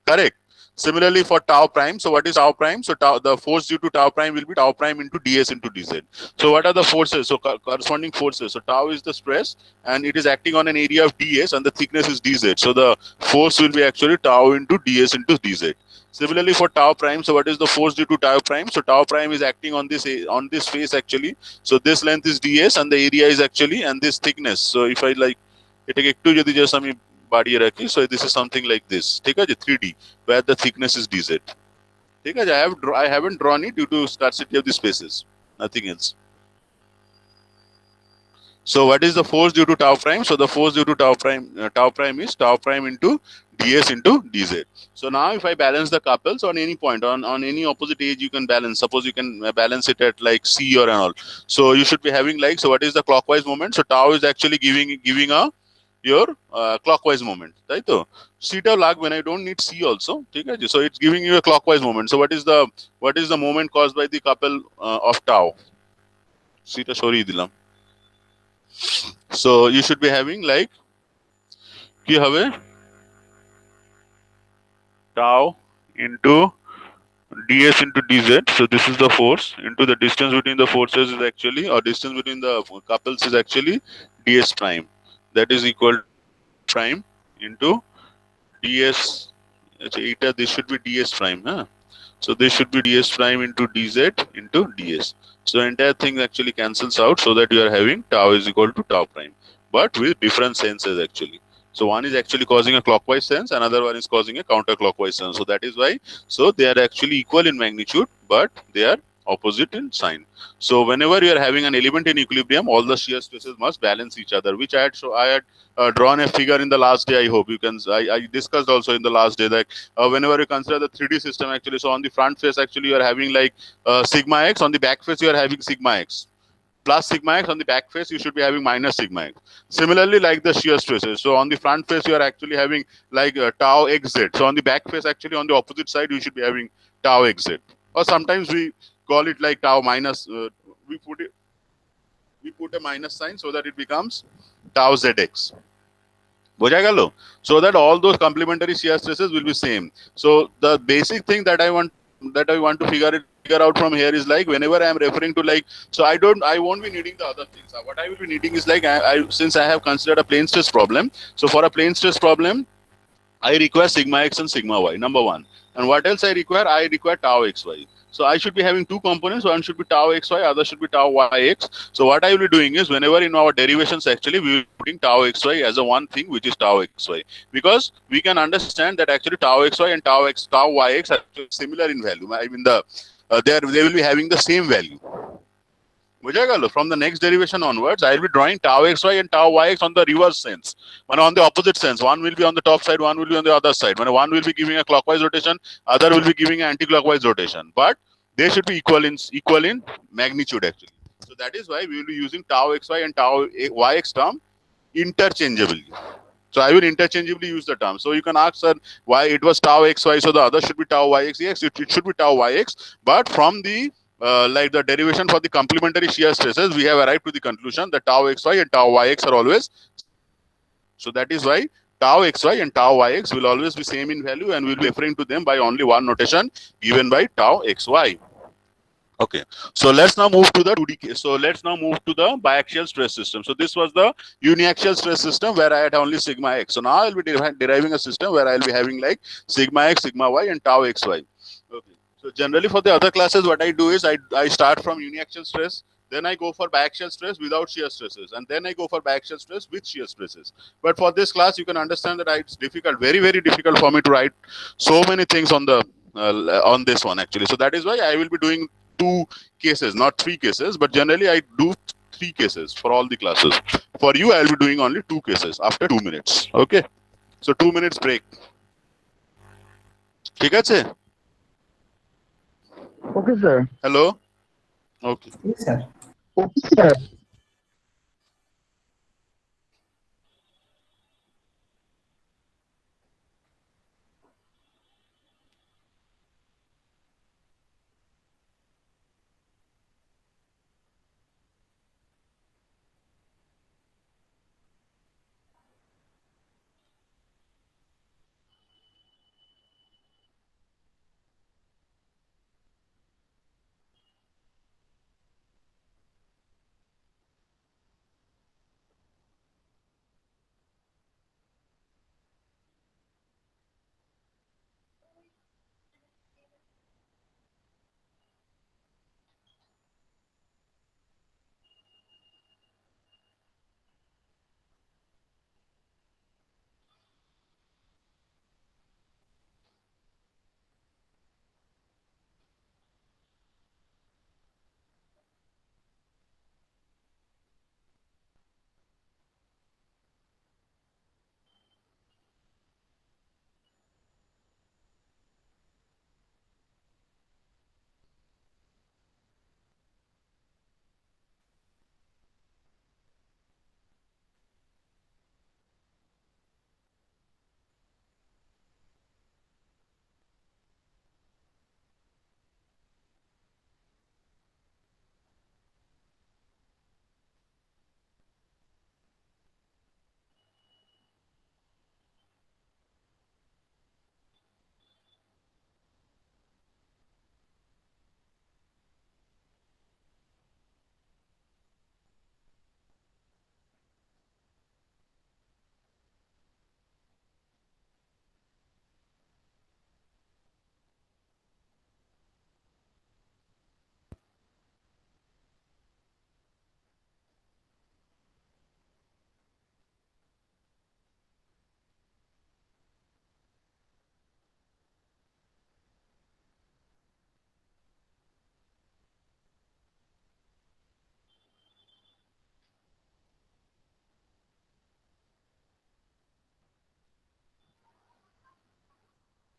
Correct. Similarly for tau prime, so what is tau prime? So tau, the force due to tau prime will be tau prime into ds into dz. So what are the forces? So corresponding forces. So tau is the stress and it is acting on an area of ds and the thickness is dz. So the force will be actually tau into ds into dz. Similarly for tau prime, so what is the force due to tau prime? So tau prime is acting on this face actually. So this length is ds and the area is actually, and this thickness. So if I like it একটু যদি just আমি বাড়িয়ে রাখি, so this is something like this, ঠিক আছে, 3D, where the thickness is dz. ঠিক আছে, I haven't drawn it due to scarcity of the spaces, nothing else. So what is the force due to tau prime? So the force due to tau prime is tau prime into ds into dz. So now if I balance the couples on any point, on any opposite edge you can balance. Suppose you can balance it at like C or and all. So you should be having like, so what is the clockwise moment? So tau is actually giving a your clockwise moment, right? So theta lag when I don't need C also, okay? So it's giving you a clockwise moment. So what is the moment caused by the couple of tau? Theta sorry dilam. So you should be having like ki hobe tau into ds into dz. So this is the force into the distance between the forces is actually, or distance between the couples is actually ds prime. That is equal to prime into ds. Eta, this should be ds prime, huh? So this should be ds prime into dz into ds. So the entire thing actually cancels out, so that you are having tau is equal to tau prime, but with different senses actually. So one is actually causing a clockwise sense, another one is causing a counterclockwise sense. So that is why, so they are actually equal in magnitude, but they are opposite in sign. So whenever you are having an element in equilibrium, all the shear stresses must balance each other, which I had drawn a figure in the last day. I hope you can, I discussed also in the last day that whenever you consider the 3D system actually, so on the front face actually you are having like sigma x, on the back face you are having sigma x plus sigma x, on the back face you should be having minus sigma x. Similarly like the shear stresses, so on the front face you are actually having like tau xz. So on the back face actually on the opposite side you should be having tau xz, or sometimes we call it like tau minus, we put a minus sign so that it becomes tau zx. বোঝা গেল? So that all those complementary shear stresses will be same. So the basic thing that I want to figure out from here is like, whenever I am referring to like, so I won't be needing the other things. What I will be needing is like, since I have considered a plane stress problem, so for a plane stress problem I require sigma x and sigma y, number one. And what else I require? I require tau xy. So I should be having two components. One should be tau xy, other should be tau yx. So what I will be doing is, whenever in our derivations actually we will be putting tau xy as a one thing, which is tau xy, because we can understand that actually tau xy and tau yx are similar in value. I mean they will be having the same value. From the next derivation onwards, I will be drawing tau xy and tau yx on the reverse sense, on the opposite sense. One will be on the top side, one will be on the other side. One will be giving a clockwise rotation, other will be giving an anti-clockwise rotation, but they should be equal in magnitude actually. So that is why we will be using tau xy and tau yx term interchangeably. So I will interchangeably use the term. So you can ask, sir, why it was tau xy, so the other should be tau yx. Yes, it should be tau yx, but from the like the derivation for the complementary shear stresses, we have arrived to the conclusion that tau xy and tau yx are always. So that is why tau xy and tau yx will always be same in value, and we will be referring to them by only one notation given by tau xy. Okay, so let's now move to the 2D case. So let's now move to the biaxial stress system. So this was the uniaxial stress system where I had only sigma x. So now I'll be deriving a system where I'll be having like sigma x, sigma y, and tau xy. Okay. So generally for the other classes, what I do is I start from uniaxial stress, then I go for biaxial stress without shear stresses, and then I go for biaxial stress with shear stresses. But for this class, you can understand that it's difficult, very, very difficult for me to write so many things on the on this one actually. So that is why I will be doing two cases, not three cases, but generally I do three cases for all the classes. For you, I'll be doing only two cases after 2 minutes. Okay. So 2 minutes break. ঠিক আছে? Okay sir. Hello? Okay. Yes, sir. Okay sir.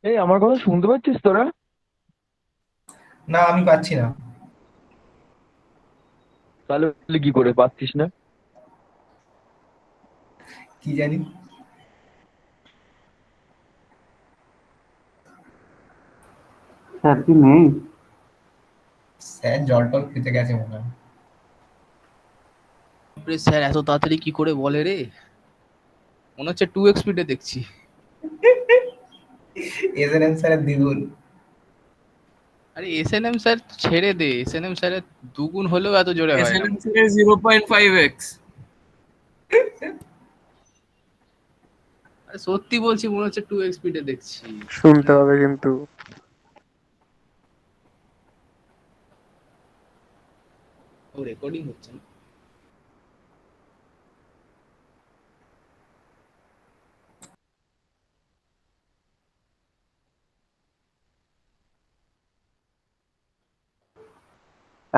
এই আমার কথা শুনতে পাচ্ছিস তোরা? না আমি পাচ্ছি না। তাহলে বললি কি করে পাচ্ছিস না? কি জানি। স্যার কি নেই? স্যার জল টল খেতে গেছে মনে হয়। বাপরে স্যার এত তাড়াতাড়ি কি করে বলে রে, মনে হচ্ছে 2x স্পিডে দেখছি। এসএনএম স্যারের দ্বিগুণ। আরে এসএনএম স্যার ছেড়ে দে, এসএনএম স্যারের দুগুণ হলেও এত জোরে হয় না। SNMC is 0.5x. আরে সত্যি বলছি মনে হচ্ছে 2x স্পিডে দেখছি। শুনতে হবে কিন্তু। ও রেকর্ডিং হচ্ছে না।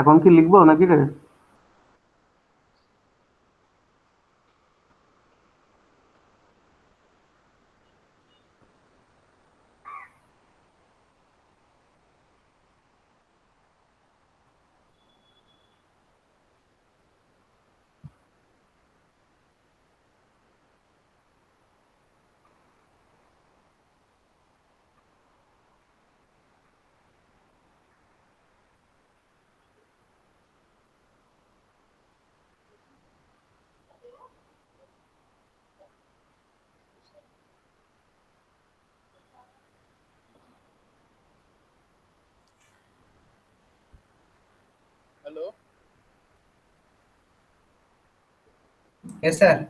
এখন কি লিখবো নাকি রে? Hello. Yes, sir.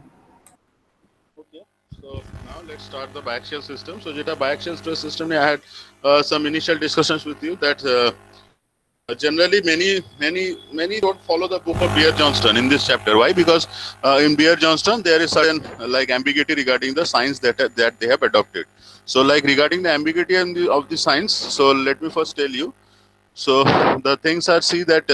Okay. So now let's start the biaxial system. So যেটা biaxial stress system, I had some initial discussions with you that generally many don't follow the book of Beer-Johnston in this chapter. Why? Because in Beer-Johnston there is certain like ambiguity regarding the signs that they have adopted. So like regarding the ambiguity of the signs, so let me first tell you. So the things are, see that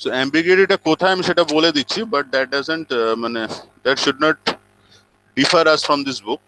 so ambiguity টা কোথায় আমি সেটা বলে দিচ্ছি, but that doesn't মানে that should not differ us from this book.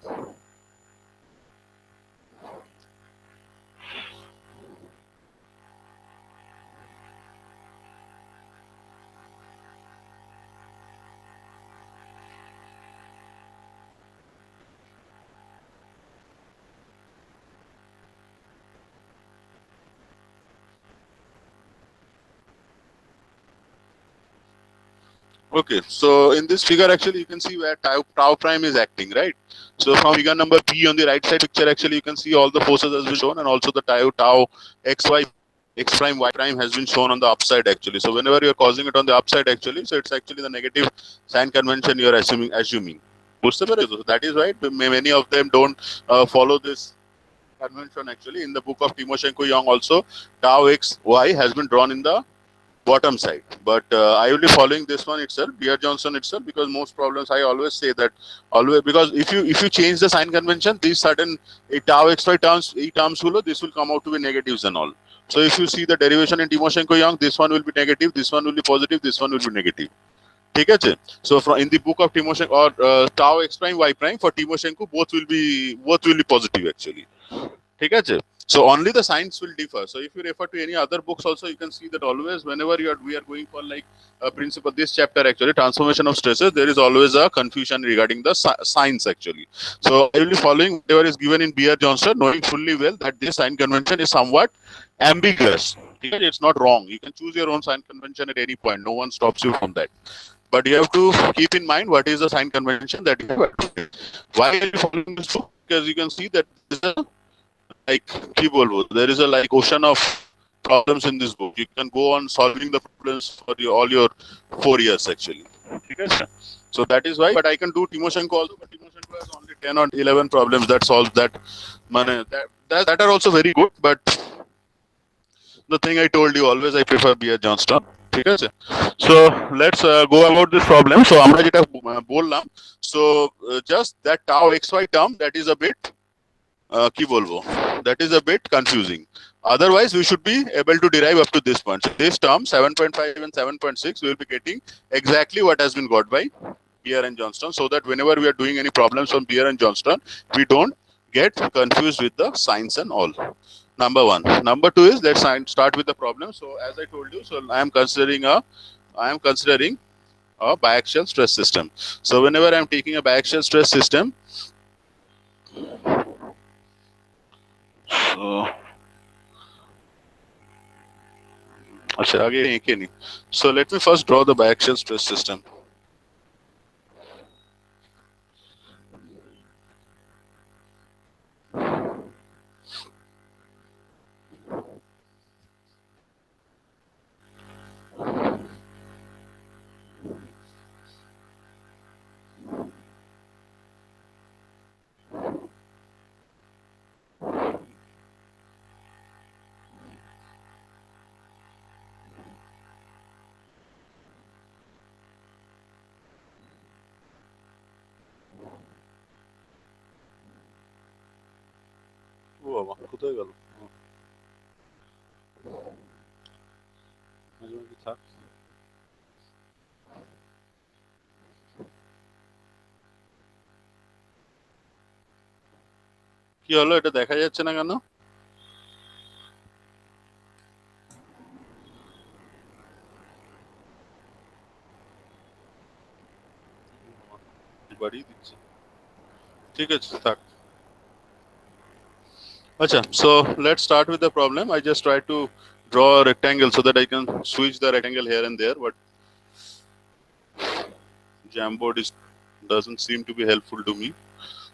Okay, so in this figure actually you can see where tau prime is acting, right? So from figure number B on the right side picture actually you can see all the forces has been shown, and also the tau xy x prime y prime has been shown on the upside actually. So whenever you're causing it on the upside actually, so it's actually the negative sign convention you're assuming. So that is right. Many of them don't follow this convention actually. In the book of Timoshenko-Young also, tau xy has been drawn in the bottom side, but I will be following this one itself, Beer-Johnston itself, because most problems I always say that because if you change the sign convention, these certain tau xy terms this will come out to be negatives and all. So if you see the derivation in Timoshenko-Young, this one will be negative, this one will be positive, this one will be negative. ঠিক আছে? So in the book of Timoshenko or tau x prime y prime for Timoshenko, both will be positive actually. ঠিক আছে? So only the signs will differ. So if you refer to any other books also, you can see that always whenever we are going for like a principle, this chapter actually, transformation of stresses, there is always a confusion regarding the signs actually. So I will be following whatever is given in Beer-Johnston, knowing fully well that this sign convention is somewhat ambiguous. It's not wrong. You can choose your own sign convention at any point. No one stops you from that. But you have to keep in mind what is the sign convention that you have adopted. Why are you following this book? Because you can see that this is there is a like ocean of problems in this book. You can go on solving the problems for all your 4 years actually. So that is why. But I can do Timoshenko also. But Timoshenko has only 10 or 11 problems that solve that. That are also very good. But the thing I told you, always I prefer Beer-Johnston. So let's go about this problem. So আমরা যেটা বললাম, so just that tau xy term, that is a bit কি বলবো, that is a bit confusing. Otherwise we should be able to derive up to this point. So this term 7.5 and 7.6 we will be getting exactly what has been got by Beer and Johnston, so that whenever we are doing any problems from Beer and Johnston, we don't get confused with the signs and all. Number one. Number two is, let's start with the problem. So as I told you, so I am considering a biaxial stress system. So whenever I am taking a biaxial stress system, so let me first draw the biaxial stress system. কোথায় গেল? কি হলো, এটা দেখা যাচ্ছে না কেন? বাড়িয়ে দিচ্ছে, ঠিক আছে থাক। Acha, so let's start with the problem. I just try to draw a rectangle so that I can switch the rectangle here and there, but Jamboard doesn't seem to be helpful to me.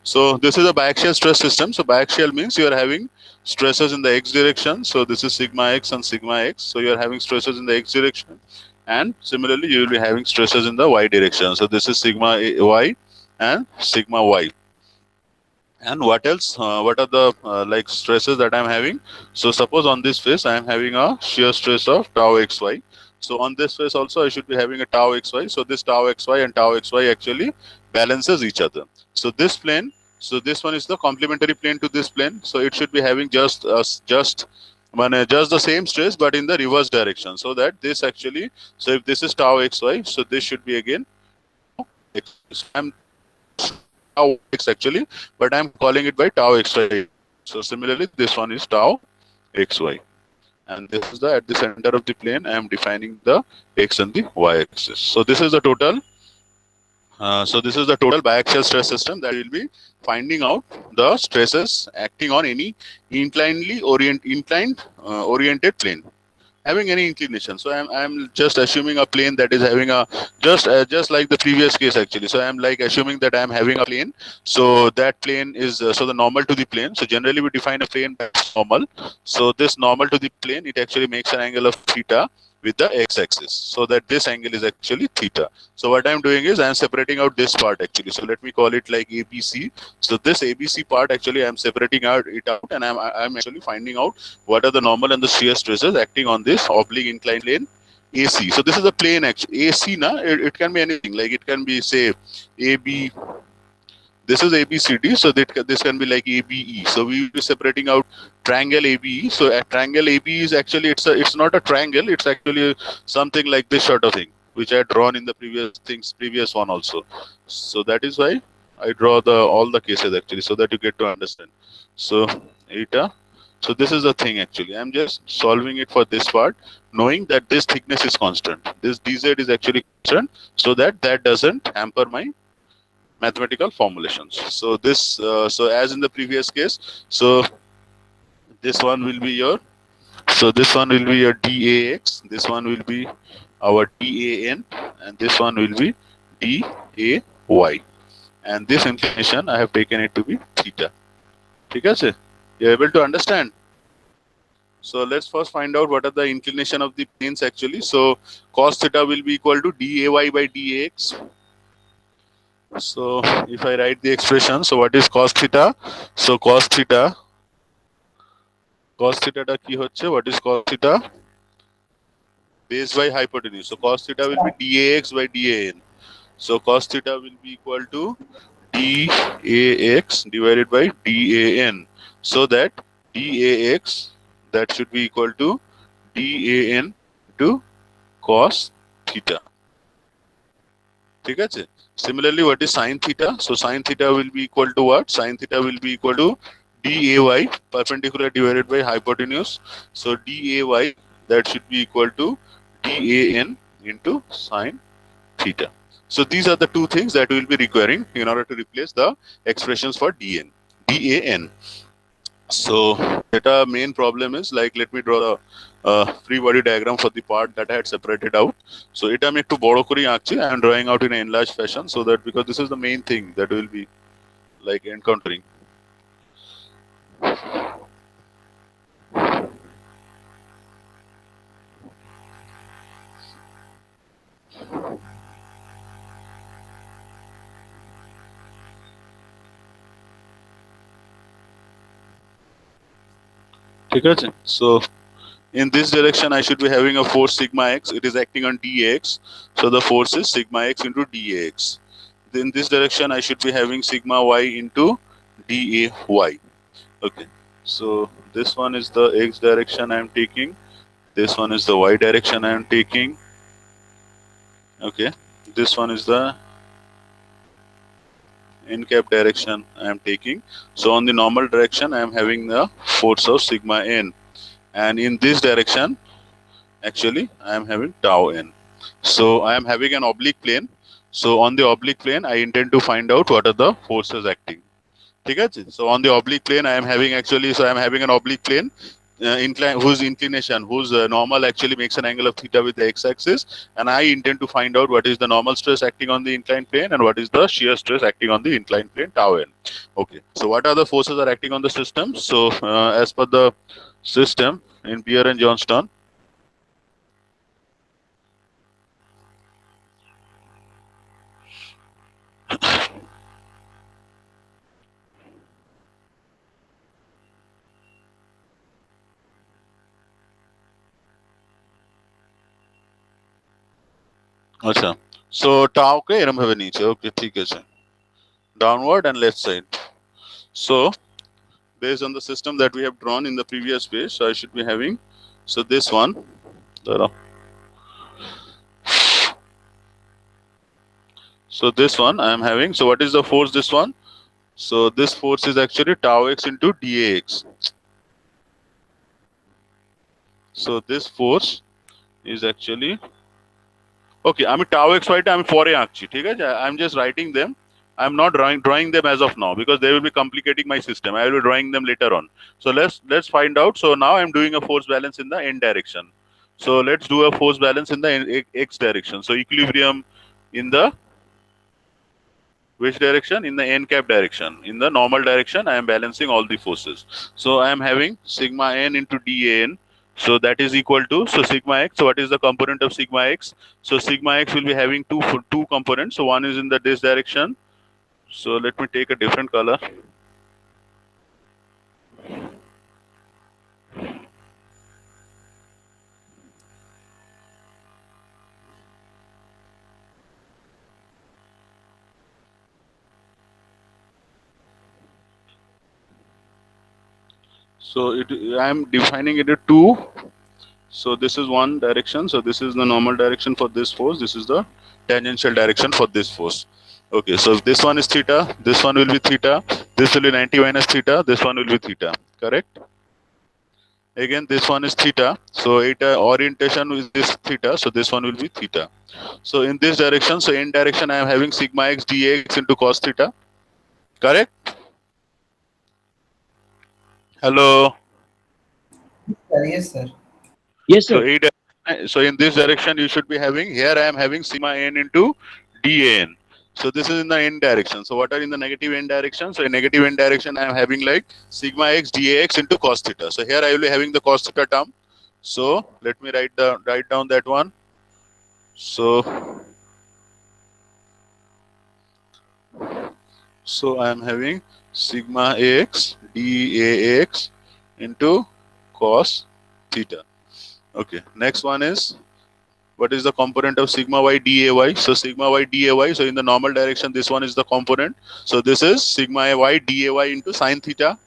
So this is a biaxial stress system. So biaxial means you are having stresses in the x direction. So this is sigma x and sigma x. So you are having stresses in the x direction, and similarly you will be having stresses in the y direction. So this is sigma y and sigma y. And what else? What are the like stresses that I'm having? So suppose on this face I am having a shear stress of tau xy. So on this face also I should be having a tau xy. So this tau xy and tau xy actually balances each other. So this plane, so this one is the complementary plane to this plane. So it should be having just the same stress but in the reverse direction. So that this actually, so if this is tau xy, so this should be again x. I'm tau x actually, but I'm calling it by tau xy. So similarly, this one is tau xy, and this is the at the center of the plane. I am defining the x and the y axis. So this is the total. So this is the total biaxial stress system that will be finding out the stresses acting on any inclined oriented plane, having any inclination. So I'm just assuming a plane that is having a just like the previous case actually. So I'm like assuming that I'm having a plane. So that plane is so the normal to the plane. So generally we define a plane by normal. So this normal to the plane, it actually makes an angle of theta with the x-axis, so that this angle is actually theta. So what I'm doing is I'm separating out this part actually. So let me call it like ABC. So this ABC part actually I'm separating out and I'm actually finding out what are the normal and the shear stresses acting on this oblique inclined plane AC. So this is a plane actually. AC it can be anything, like it can be say AB. This is ABCD, so this can be like ABE. So we will be separating out triangle ABE. So a triangle ABE is actually it's not a triangle. It's actually something like this sort of thing, which I had drawn in the previous one also. So that is why I draw all the cases actually, so that you get to understand. So eta. So this is the thing actually. I'm just solving it for this part, knowing that this thickness is constant. This dz is actually constant, so that doesn't hamper my mathematical formulations. So this so as in the previous case, so this one will be your DAX, this one will be our DAN, and this one will be DAY, and this inclination I have taken it to be theta. Okay, you're able to understand? So let's first find out what are the inclination of the planes actually. So cos theta will be equal to DAY by DAX. So if I write the expression, so what is cos theta? So cos theta ta ki hocche? What is cos theta? Base by hypotenuse. So cos theta will be DAX by DAN. So cos theta will be equal to DAX divided by DAN. So that DAX, that should be equal to DAN to cos theta. Okay? Similarly, what is sin theta? So sin theta will be equal to what? Sin theta will be equal to DAY, perpendicular divided by hypotenuse. So DAY, that should be equal to DAN into sin theta. So these are the two things that we will be requiring in order to replace the expressions for DAN. So theta main problem is, like, let me draw the free body diagram for the part that I had separated out. So এটা আমি একটু বড় করে আঁকছি, I am drawing out in an enlarged fashion, so that because this is the main thing that we will be like encountering. Okay, so in this direction I should be having a force sigma x. It is acting on dx, so the force is sigma x into dx. In this direction I should be having sigma y into day. Okay, so this one is the x direction I am taking, this one is the y direction I am taking. Okay, this one is the n cap direction I am taking. So on the normal direction I am having the force of sigma n, and in this direction actually I am having tau n. So I am having an oblique plane. So on the oblique plane I intend to find out what are the forces acting. So on the oblique plane I am having actually, so I am having an oblique plane. whose inclination, whose normal actually makes an angle of theta with the x-axis, and I intend to find out what is the normal stress acting on the inclined plane and what is the shear stress acting on the inclined plane tau n. Okay, so what are the forces are acting on the system? So as per the system in Beer and Johnston, अच्छा, so tau के एरम है नीचे, okay, ठीक है, downward and left side. So based on the system that we have drawn in the previous page, so I should be having, so this one, so this one I am having, so what is the force this one? So this force is actually tau x into dAx. So this force is actually, okay, I mean tau x right, I am for a आंखची, ठीक है, I am just writing them. I am not drawing them as of now because they will be complicating my system. I will be drawing them later on. So let's find out. So now I am doing a force balance in the n direction. So let's do a force balance in the x direction. So equilibrium in the which direction? In the n cap direction. In the normal direction, I am balancing all the forces. So I am having sigma n into dAn. So that is equal to, so sigma x. So what is the component of sigma x? So sigma x will be having two components. So one is in this direction. So let me take a different color. So I am defining it as two. So this is one direction. So this is the normal direction for this force. This is the tangential direction for this force. Okay, so if this one is theta, this one will be theta, this will be 90 minus theta, this one will be theta, correct? Again, this one is theta, so orientation is this theta, so this one will be theta. So in this direction, so in direction, I am having sigma x dx into cos theta, correct? Hello? Yes, sir. Yes, sir. So in this direction, you should be having, here I am having sigma n into dAn. So this is in the n direction. So what are in the negative n direction? So in negative n direction, I am having like sigma x dAx into cos theta. So here I will be having the cos theta term. So let me write down that one. So I am having sigma x dAx into cos theta. Okay, next one is, what is the component of sigma y dAy? So sigma y dAy, so in the normal direction, this one is the component. So this is sigma y dAy into sine theta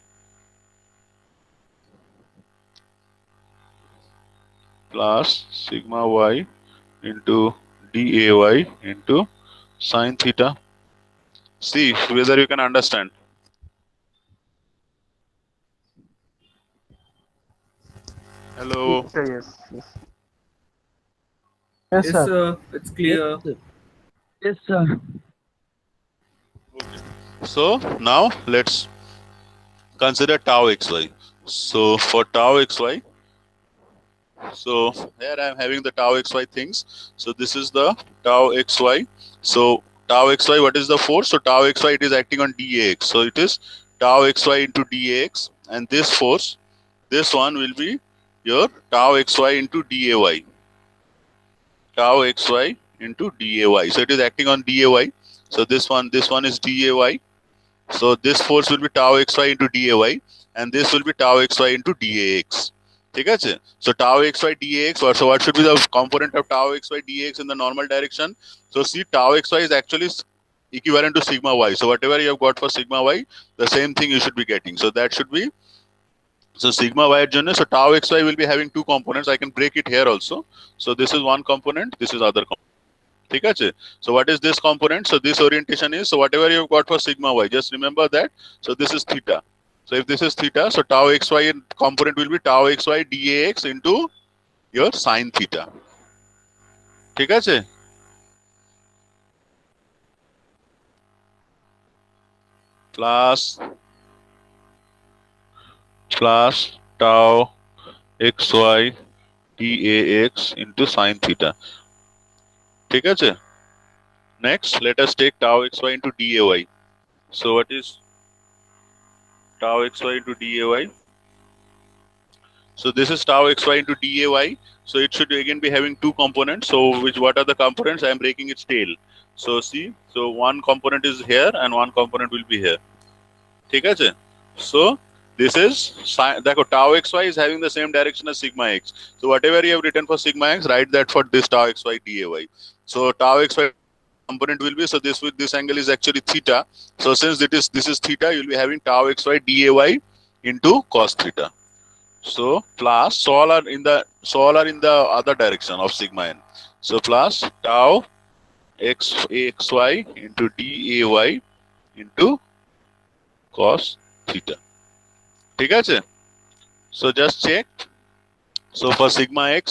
plus sigma y into dAy into sine theta. See whether you can understand. Hello. Yes. Yes, sir. It's clear. Yes, sir. Okay. So now let's consider tau xy. So for tau xy, so here I am having the tau xy things. So this is the tau xy. So tau xy, what is the force? So tau xy, it is acting on dAx. So it is tau xy into dAx, and this force, this one will be your tau xy into dAy. Tau xy into dAy. So it is acting on dAy. So this one is dAy. So this force will be tau xy into dAy, and this will be tau xy into dAx. ठीक है? So tau xy dAx, so what should be the component of tau xy dAx in the normal direction? So see, tau xy is actually equivalent to sigma y. So whatever you have got for sigma y, the same thing you should be getting. So that should be, so sigma y journey. So tau xy will be having two components. I can break it here also. So this is one component, this is other component. ठीक है? So what is this component? So this orientation is, so whatever you have got for sigma y, just remember that. So this is theta. So if this is theta, so tau xy component will be tau xy dAx into your sine theta. ठीक है? Plus tau xy dAx into sine theta. ঠিক আছে? Next, let us take tau xy into dy. So what is tau xy into dy? So this is tau xy into dy. So it should again be having two components. So what are the components? I am breaking its tail. So see, so one component is here and one component will be here. ঠিক আছে? So this is tau xy is having the same direction as sigma x. So whatever you have written for sigma x, write that for this tau xy dy. So tau xy component will be, so this angle is actually theta. So since this is theta, you'll be having tau xy dy into cos theta. So plus, so all are in the other direction of sigma n. So plus tau xy into dy into cos theta. ঠিক আছে? So just check. So for sigma x,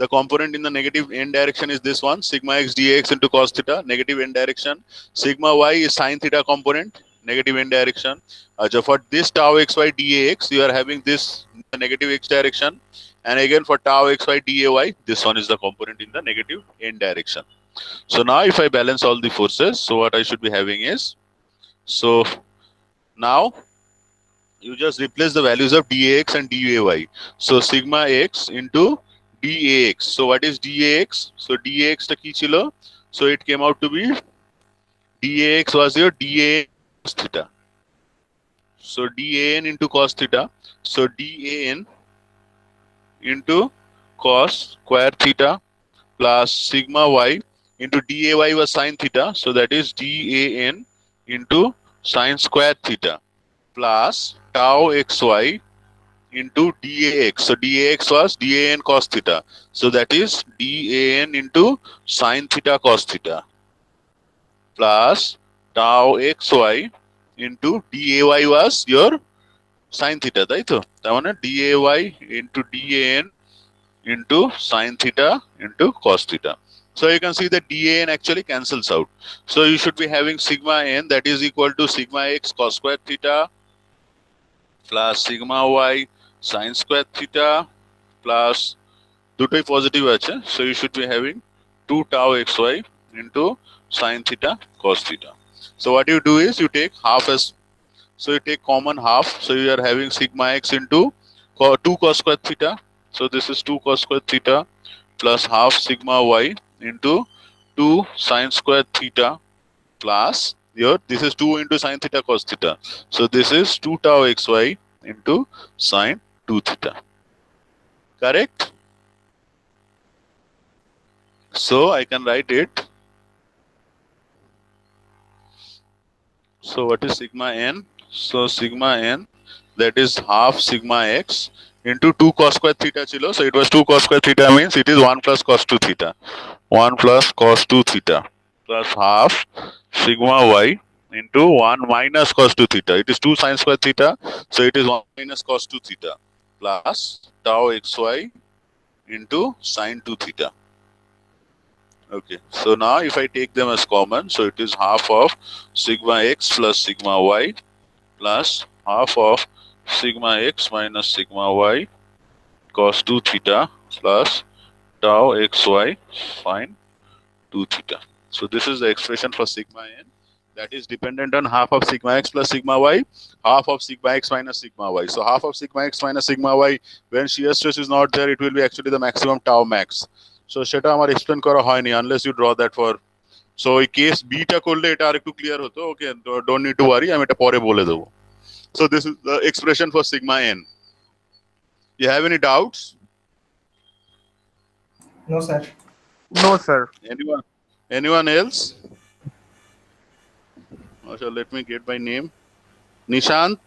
the component in the negative n direction is this one, sigma x dx into cos theta, negative n direction. Sigma y is sine theta component, negative n direction. So for this tau xy dx, you are having this negative x direction. And again for tau xy dy, this one is the component in the negative n direction. So now if I balance all the forces, so what I should be having is, so now you just replace the values of dAx and dy. So sigma x into dAx. So what is dAx? So dAx ta ki chilo? So it came out to be, dAx was your dAn cos theta. So dAn into cos theta. So dAn into cos square theta plus sigma y into dy was sine theta. So that is dAn into sine square theta plus tau xy into dAx. So dAx was dAn cos theta. So that is dAn into sine theta cos theta plus tau xy into dy was your sine theta, তাই তো? তার মানে dy into dAn into sine theta into cos theta. So you can see that dAn actually cancels out. So you should be having sigma n, that is equal to sigma x cos square theta plus sigma y sine square theta plus দুটোই positive আছে. So you should be having 2 tau xy into sine theta cos theta. So what you do is you take half as, so you take common half. So you are having sigma x into 2 cos square theta. So this is 2 cos square theta plus half sigma y into 2 sine square theta plus your, this is 2 into sine theta cos theta. So this is 2 tau xy into sine 2 theta. Correct? So I can write it. So what is sigma n? So sigma n, that is half sigma x into 2 cos square theta chilo. So it was 2 cos square theta, means it is 1 plus cos 2 theta. 1 plus cos 2 theta plus half sigma y into 1 minus cos 2 theta. It is 2 sine square theta. So it is 1 minus cos 2 theta plus tau xy into sine 2 theta. Okay, so now if I take them as common, so it is half of sigma x plus sigma y plus half of sigma x minus sigma y cos 2 theta plus tau xy sine 2 theta. So this is the expression for sigma n, that is dependent on half of sigma x plus sigma y, half of sigma x minus sigma y. So half of sigma x minus sigma y, when shear stress is not there, it will be actually the maximum tau max. So সেটা আমার explain করা হয়নি, unless you draw that for, so এই case B টা করলে এটা আরেকটু clear হতো. ওকে, ডোন্ট নিড টু ওয়ারি, আমি এটা পরে বলে দেবো. So this is the expression for sigma n. You have any doubts? No, sir. No, sir. Anyone else? So let me get my name. Nishant.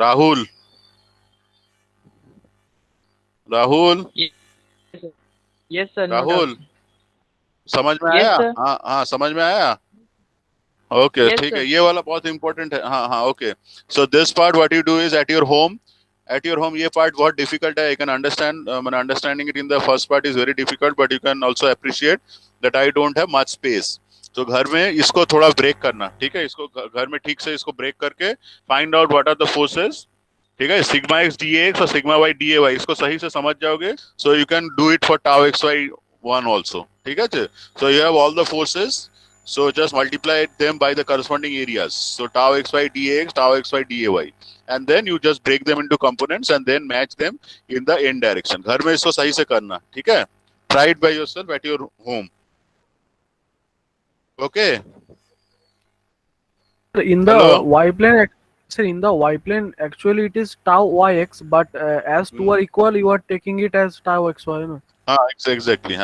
Rahul. Yes sir. Rahul, समझ में आया? हाँ समझ में आया. ओके, ठीक है, ये वाला बहुत इंपॉर्टेंट है. हाँ okay. So this part what you do is at your home ये पार्ट बहुत डिफिकल्ट है. I can understand, understanding it in the first part is very difficult, but you can also appreciate that I don't have much space. तो घर में इसको थोड़ा break करना, ठीक है, इसको घर में ठीक से इसको ब्रेक करके find out what are the forces, ठीक है, सिग्मा एक्स डी एक्स और सिग्मा वाई डी वाई, इसको सही से समझ जाओगे, so you can do it for tau x y one also, ठीक है। So you have all the forces, so just multiply them by the corresponding areas, so tau xy dx, tau xy dy, and then you just break them into components and then match them in the n direction. घर में इसको सही से करना, ठीक है, try it by yourself at your home. Okay. In the Hello? y plane, sir, in the y plane, actually it is tau yx, but as two are equal, you are taking it as tau xy. No? Exactly.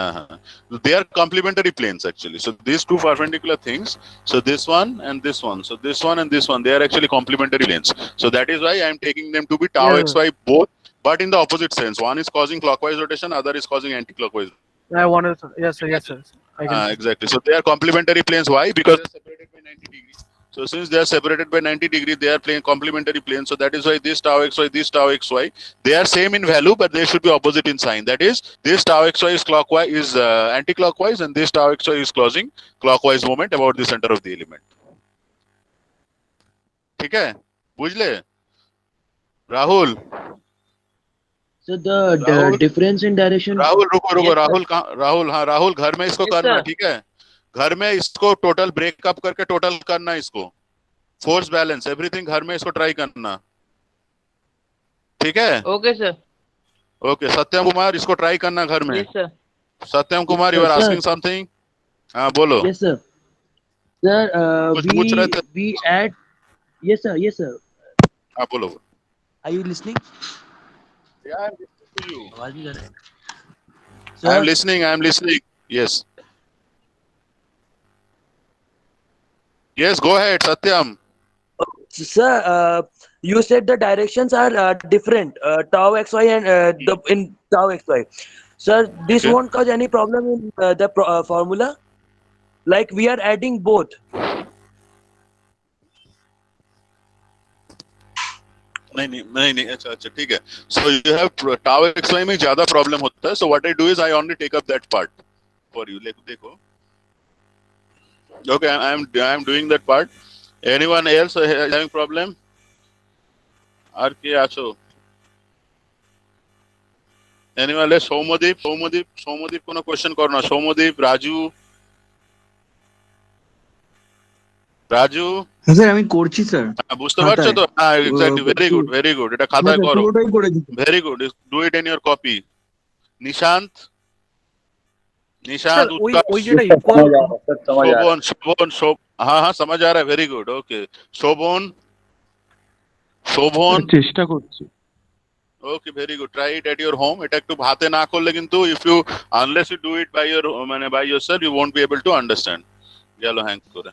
They are complementary planes actually. So these two perpendicular things. So this one and this one. So this one and this one. They are actually complementary planes. So that is why I am taking them to be tau Yeah. xy both, but in the opposite sense. One is causing clockwise rotation, other is causing anti-clockwise. I wanted, yes, sir, yes, sir. I can. Exactly. So they are complementary planes. Why? Because they are separated by 90 degrees. So since they are separated by 90 degrees, they are playing complementary planes. So that is why this tau xy, this tau xy, they are same in value, but they should be opposite in sign. That is, this tau xy is clockwise, is anti-clockwise, and this tau xy is causing clockwise moment about the center of the element. ठीक है, बुझले? Rahul. So the difference in direction. Rahul रुको Yes, sir. Rahul कहाँ? राहुल, हाँ राहुल, घर में इसको Yes, करना, sir. ठीक है, घर में इसको टोटल ब्रेकअप करके टोटल करना, इसको फोर्स बैलेंस एवरीथिंग घर में इसको ट्राई करना, ठीक है। Okay, sir. Okay, Satyam Kumar इसको ट्राई करना घर में। Yes, sir. Satyam Kumar, you are Yes, sir. Asking something? हाँ बोलो। Yes, sir. Sir, कुछ पूछ रहे थे? we add. Yes, sir. Yes, sir. हाँ बोलो। Are you listening? Yeah, I am listening to you. आवाज नहीं आ रहा है. I am Sir, listening. I am listening. Yes. Yes, go ahead, Satyam. sir, you said the directions are different. Tau xy and in tau xy. Sir, this Okay. won't cause any problem in the formula. Like we are adding both. नहीं अच्छा ठीक है। So you have tau xy में ज्यादा problem होता है। So what I do is I only take up that part for you. देखो। Okay, I am doing that part. Anyone else having problem? আর কে আছো? Anyone else? সৌমদীপ কোনো question করো না। Soumadip, Raju. Sir আমি করছি স্যার। বুঝতে পারছো তো? হ্যাঁ, এক্স্যাক্টলি, ভেরি গুড। এটা খাতায় করো। পুরোটাই করে দিচ্ছি। Very good, do it in your copy. Nishant, Sir, ওই যেটা equal, शोभन, हाँ समझ आ रहा है, वेरी गुड, ओके। शोभन চেষ্টা করছি। Okay, very good, try it at your home. এটা একটু হাতে না করলে কিন্তু unless you do it by your মানে by yourself you won't be able to understand. গেল হ্যাং করে।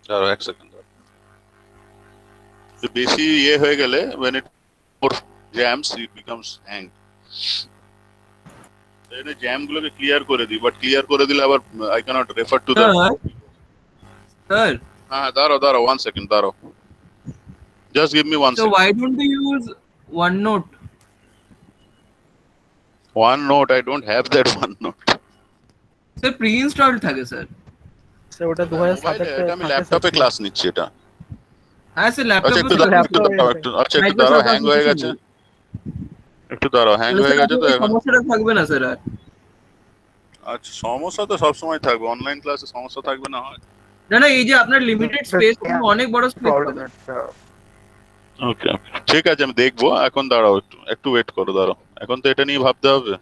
দাঁড়াও এক সেকেন্ড। তো বেশি হয়ে গেলে when it more jams it becomes hang। এনে জ্যাম গুলোকে ক্লিয়ার করে দিই, বাট ক্লিয়ার করে দিলে আবার I can't refer to the. Sir, হ্যাঁ দাঁড়াও 1 সেকেন্ড দাঁড়াও, just give me 1 so second. why don't you use OneNote? OneNote, I don't have that OneNote। Sir, pre-installed থাকে স্যার। স্যার ওটা 2007 এটা আমি ল্যাপটপে ক্লাস নিচ্ছি এটা। হ্যাঁ স্যার, আচ্ছা একটু ল্যাপটপে দাঁড়াও, হ্যাং হয়ে গেছে, একটু দাঁড়াও, হ্যাং হয়ে গেছে তো এখন। সমস্যাটা থাকবে না স্যার আর। আচ্ছা, সমস্যা তো সবসময় থাকবে, অনলাইন ক্লাসে সমস্যা থাকবে না হয়? না এই যে আপনার লিমিটেড স্পেস, অনেক বড় স্পেস প্রবলেম পাবেন। একটা। ওকে ঠিক আছে, আমি দেখবো। এখন দাঁড়াও, একটু ওয়েট করো, দাঁড়াও, এখন তো এটা নিয়ে ভাবতে হবে।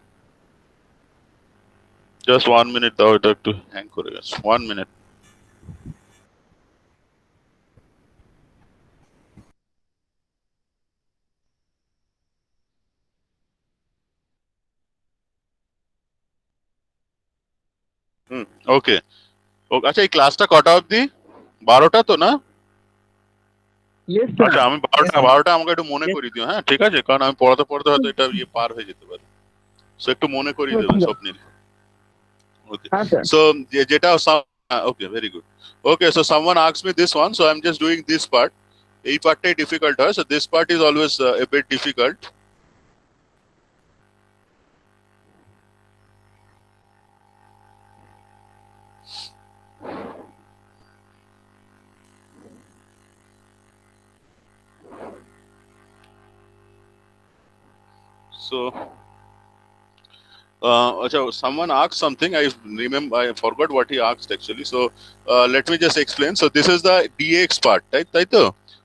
জাস্ট 1 মিনিট দাও, এটা একটু হ্যাং করে গেছে, 1 মিনিট। ওকে আচ্ছা, এই ক্লাসটা কটা অবধি? 12টা তো না? Yes sir. আচ্ছা, আমি 12টা আমাকে একটু মনে করিয়ে দিও, হ্যাঁ ঠিক আছে, কারণ আমি পড়াতে হয়তো এটা পার হয়ে যেতে পারে। সো একটু মনে করিয়ে দেবেন স্বপ্নিল। ওকে, হ্যাঁ স্যার। সো যেটা okay, very good. Okay, so someone asks me this one, so I am just doing this part. এই পার্টটাই ডিফিকাল্ট হয়, so this part is always a bit difficult. So someone asked something. I remember, I forgot what he asked actually. So let me just explain. So this is the dAx part, right?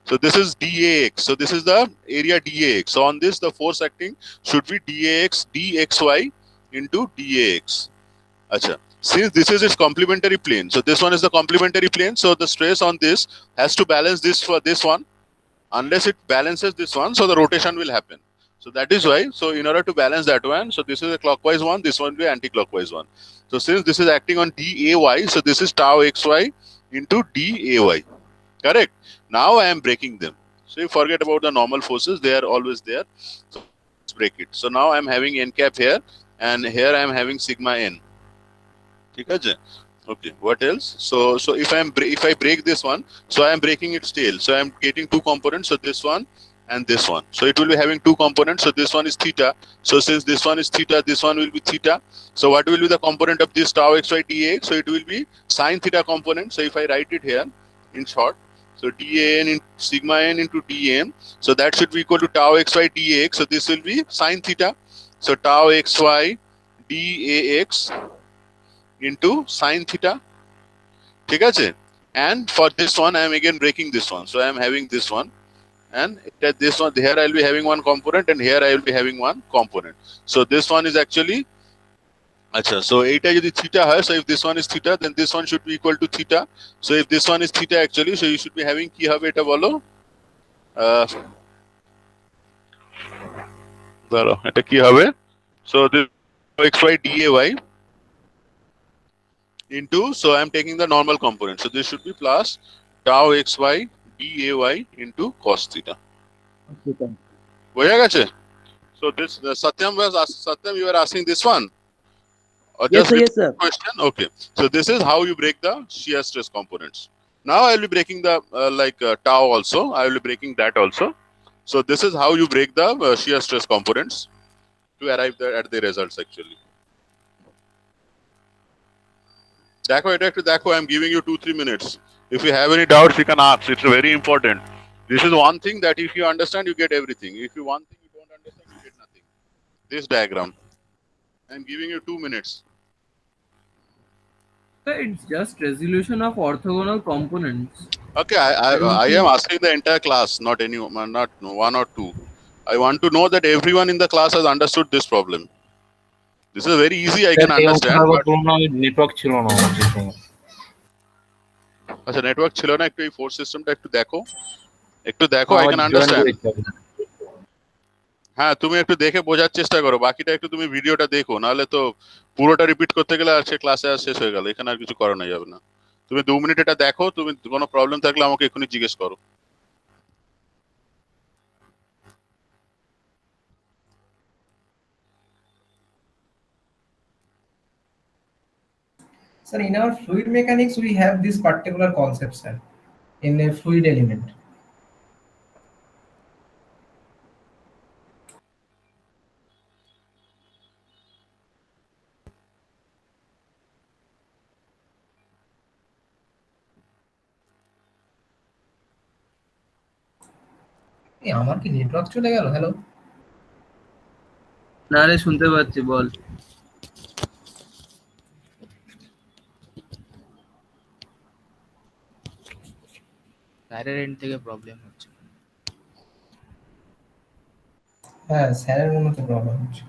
So this is dAx. So this is the area dAx. So on this, the force acting should be dAx dxy into dAx. Acha. Since this is its complementary plane, so this one is the complementary plane. So the stress on this has to balance this for this one. Unless it balances this one, so the rotation will happen. So that is why, so in order to balance that one, so this is a clockwise one, this one will be anti-clockwise one. So since this is acting on dAy, so this is tau xy into dAy. Correct? Now I am breaking them. So you forget about the normal forces, they are always there. So let's break it. So now I am having n cap here, and here I am having sigma n. Okay, what else? So if I break this one, so I am breaking its tail. So I am getting two components, so this one and this one. So it will be having two components. So this one is theta. So since this one is theta, this one will be theta. So what will be the component of this tau xy dAx? So it will be sine theta component. So if I write it here in short, so dAn in sigma n into dN. So that should be equal to tau xy dAx. So this will be sine theta. So tau xy dAx into sine theta. And for this one, I am again breaking this one. So I am having this one. And at this one, here I will be having one component, and here I will be having one component. So this one is actually, so eta is theta hai, so if this one is theta, then this one should be equal to theta. So if this one is theta actually, so you should be having ki hobe eta bolo? Eta ki hobe? So this xy dAy into, so I am taking the normal component. So this should be plus tau xy dAy into cos theta. So this Satyam, you were asking this one? Or just Yes, sir. question? Okay. So this is how you break the shear stress components. Now I will be breaking the tau also. I will be breaking that also. So this is how you break the shear stress components to arrive at the results actually. I am giving you 2-3 minutes. If you have any doubts, you can ask. It's very important. This is one thing that if you understand, you get everything. If you one thing you don't understand, you get nothing. This diagram. I am giving you 2 minutes. So it's just resolution of orthogonal components. Okay, I am asking the entire class, not one or two. I want to know that everyone in the class has understood this problem. This is very easy, I can understand. Network ছিল না সেই সময়। আচ্ছা network ছিল না, একটু এই force সিস্টেমটা একটু দেখো আই ক্যান আন্ডারস্ট্যান্ড। হ্যাঁ তুমি একটু দেখে বোঝার চেষ্টা করো, বাকিটা একটু তুমি ভিডিওটা দেখো, নাহলে তো পুরোটা রিপিট করতে গেলে আর সে ক্লাসে আর শেষ হয়ে গেল, এখানে আর কিছু করানো যাবে না। তুমি 2 মিনিট এটা দেখো, তুমি কোনো প্রবলেম থাকলে আমাকে এখনই জিজ্ঞেস করো। Sir, in our fluid mechanics, we have this particular concept, sir, in a fluid element. আমার কি নেটওয়ার্ক চলে গেল? হ্যালো, না রে শুনতে পাচ্ছি, বল। স্যারের এন্ড থেকে প্রবলেম হচ্ছে। হ্যাঁ স্যারের মনে তো প্রবলেম হচ্ছে।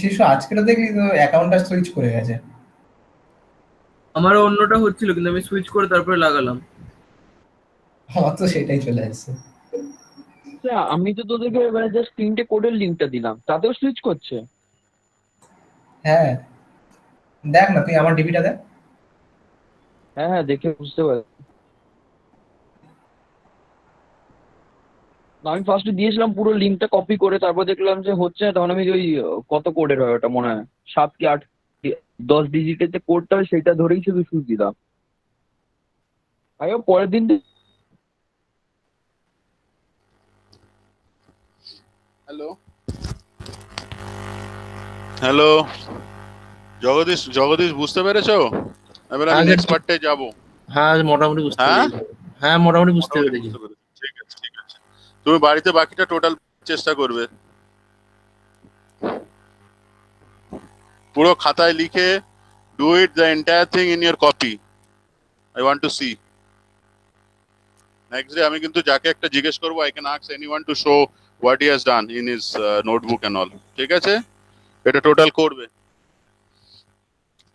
শিশু আজকেটা দেখলি তো অ্যাকাউন্টটা সুইচ করে গেছে। আমারও অন্যটা হচ্ছিল, কিন্তু আমি সুইচ করে তারপরে লাগালাম। আমার তো সেটাই চলে আসছে। আমি তো তোদেরকে এবারে জাস্ট 3টে কোডের লিংকটা দিলাম, তাতেও সুইচ করছে। হ্যাঁ দেখ না, তুই আমার ডিবিটা দেখ। হ্যাঁ দেখে বুঝতে পারছি। আমি ফার্স্টে দিয়েছিলাম পুরো লিংকটা কপি করে, তারপর দেখলাম যে হচ্ছে না, তখন আমি ওই কত কোডের হয় ওটা মনে হয় 7 কি 8 10 ডিজিটের যে কোডটা হয় সেটা ধরেই শুধু সুইচ দিলাম। পরের দিন হ্যালো জগদীশ বুঝতে পেরেছো? এবার আমি নেক্সট পার্টে যাব। হ্যাঁ মোটামুটি বুঝতে পেরেছি। ঠিক আছে তুমি বাড়িতে বাকিটা টোটাল চেষ্টা করবে। পুরো খাতায় লিখে do it the entire thing in your copy. I want to see. Next day আমি কিন্তু যাকে একটা জিজ্ঞেস করবো, I can ask anyone to show what he has done in his notebook and all. ঠিক আছে, এটা টোটাল করবে।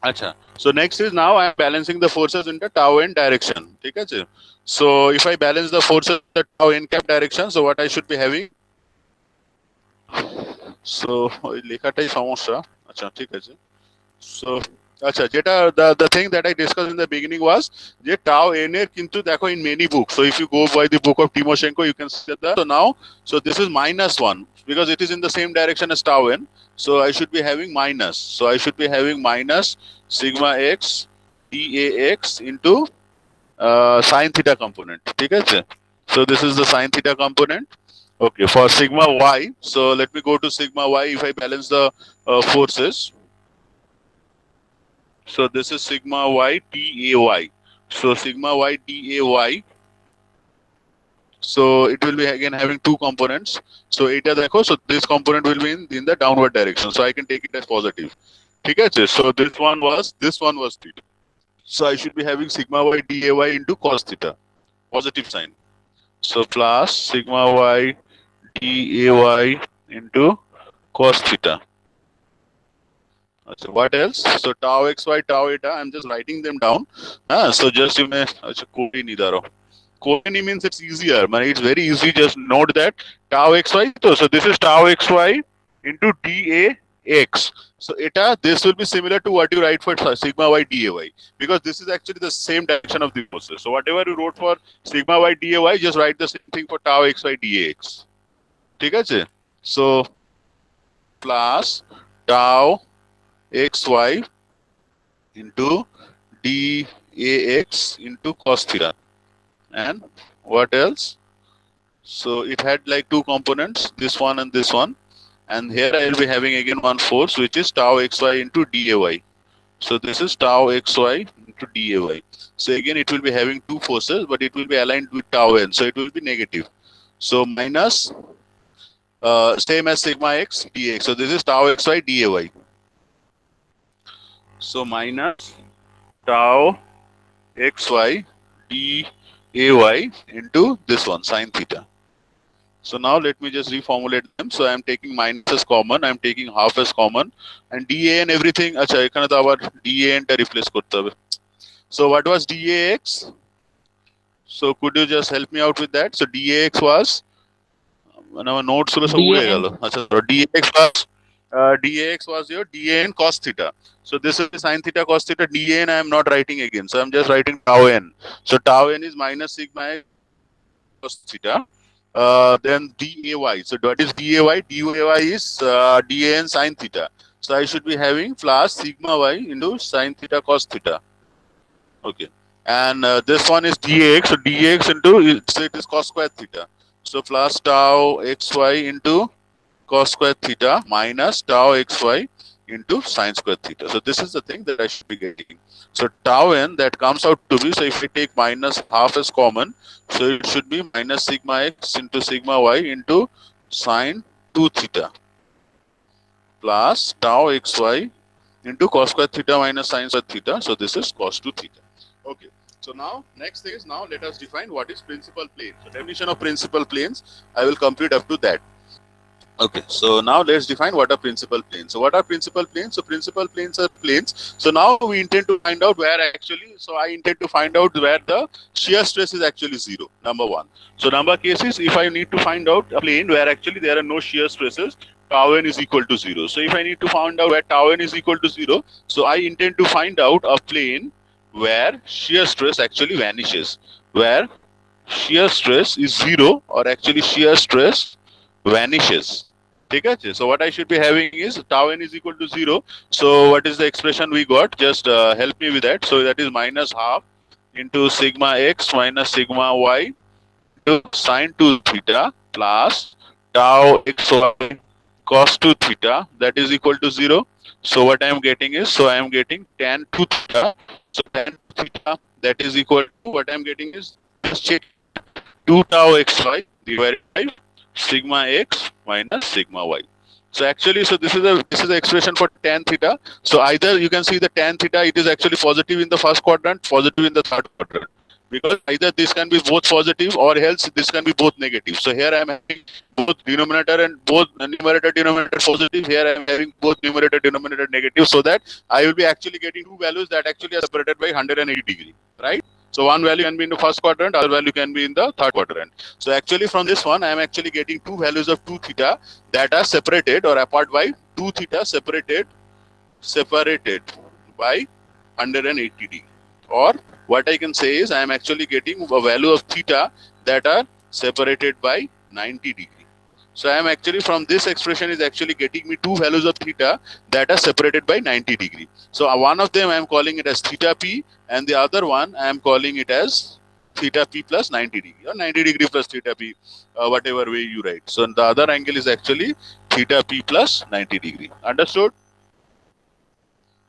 আচ্ছা, so next is now I am balancing the forces in the tau n direction. ঠিক আছে, so if I balance the forces in the tau n cap direction, so what I should be having, so ওই লেখাটাই সমস্যা। আচ্ছা ঠিক আছে, so আচ্ছা যেটা the thing that I discussed in the beginning was যে tau n এর কিন্তু দেখো in many books, so if you go by the book of Timoshenko you can see that. So now, so this is -1 because it is in the same direction as tau n, so I should be having minus, so I should be having minus sigma x dAx into sin theta component. ঠিক আছে, so this is the sin theta component. Okay, for sigma y, so let me go to sigma y. If I balance the forces, so this is sigma y dAy. So sigma y dAy. So it will be again having two components. So eta dekho, so this component will be in the downward direction. So I can take it as positive. ठीक है, so this one was theta. So I should be having sigma y dAy into cos theta, positive sign. So plus sigma y dAy into cos theta. So what else? So tau xy, tau eta, I'm just writing them down. So just you may, koi nahi daro. Koi means it's easier. It's very easy. Just note that tau xy. So this is tau xy into dAx. So eta, this will be similar to what you write for sigma y dAy, because this is actually the same direction of the forces. So whatever you wrote for sigma y dAy, just write the same thing for tau xy dAx. ঠিক আছে, so plus tau xy into dAx into cos theta. And what else? So it had like two components, this one and this one, and here I will be having again one force which is tau xy into dAy. So this is tau xy into dAy. So again it will be having two forces, but it will be aligned with tau n, so it will be negative. So minus same as sigma x dx. So this is tau xy dAy. So minus tau xy dAy into this one sin theta. So now let me just reformulate them. So I am taking minus as common, I am taking half as common, and dA and everything. Acha ekhane to abar dA ta replace korte hobe. So what was dAx? So could you just help me out with that? So dAx was, our notes gulo sob ughe gelo. Acha dAx was your dAn cos theta. So this is sin theta cos theta. dAn I am not writing again, so I am just writing tau n. So tau n is minus sigma x cos theta. Then dAy. So what is dAy? dAy is dAn sin theta. So I should be having plus sigma y into sin theta cos theta. Okay, and this one is dAx. So dAx into, so it is cos square theta. So plus tau xy into cos square theta minus tau xy into sin square theta. So this is the thing that I should be getting. So tau n that comes out to be, so if we take minus half as common, so it should be minus sigma x into sigma y into sin 2 theta plus tau xy into cos square theta minus sin square theta. So this is cos 2 theta. Okay. So now next thing is, now let us define what is principal plane. So definition of principal planes, I will complete up to that. Okay, so now let's define what are principal planes. So what are principal planes? So principal planes are planes. So now we intend to find out where actually, so I intend to find out where the shear stress is actually zero, number one. So number cases, if I need to find out a plane where actually there are no shear stresses, tau n is equal to 0. So if I need to find out where tau n is equal to 0, so I intend to find out a plane where shear stress actually vanishes, where shear stress is 0 or actually shear stress vanishes. Okay, so what I should be having is tau n is equal to 0. So what is the expression we got? Just help me with that. So that is minus half into sigma x minus sigma y into sin 2 theta plus tau xy cos 2 theta, that is equal to 0. So what I am getting is, so I am getting tan 2 theta. So tan 2 theta, that is equal to, what I am getting is, just check, 2 tau xy divided by sigma x minus sigma y. So actually, so this is the expression for tan theta. So either you can see the tan theta, it is actually positive in the first quadrant, positive in the third quadrant. Because either this can be both positive or else this can be both negative. So here I am having both denominator and both numerator denominator positive. Here I am having both numerator denominator negative. So that I will be actually getting two values that actually are separated by 180 degree, right? So one value can be in the first quadrant, other value can be in the third quadrant. So actually from this one, I am actually getting two values of 2 theta that are separated or apart by 2 theta separated by 180 degree. Or what I can say is I am actually getting a value of theta that are separated by 90 degree. So I am actually from this expression is actually getting me two values of theta that are separated by 90 degree. So one of them I am calling it as theta p, and the other one I am calling it as theta p plus 90 degree or 90 degree plus theta p, whatever way you write. So the other angle is actually theta p plus 90 degree. Understood?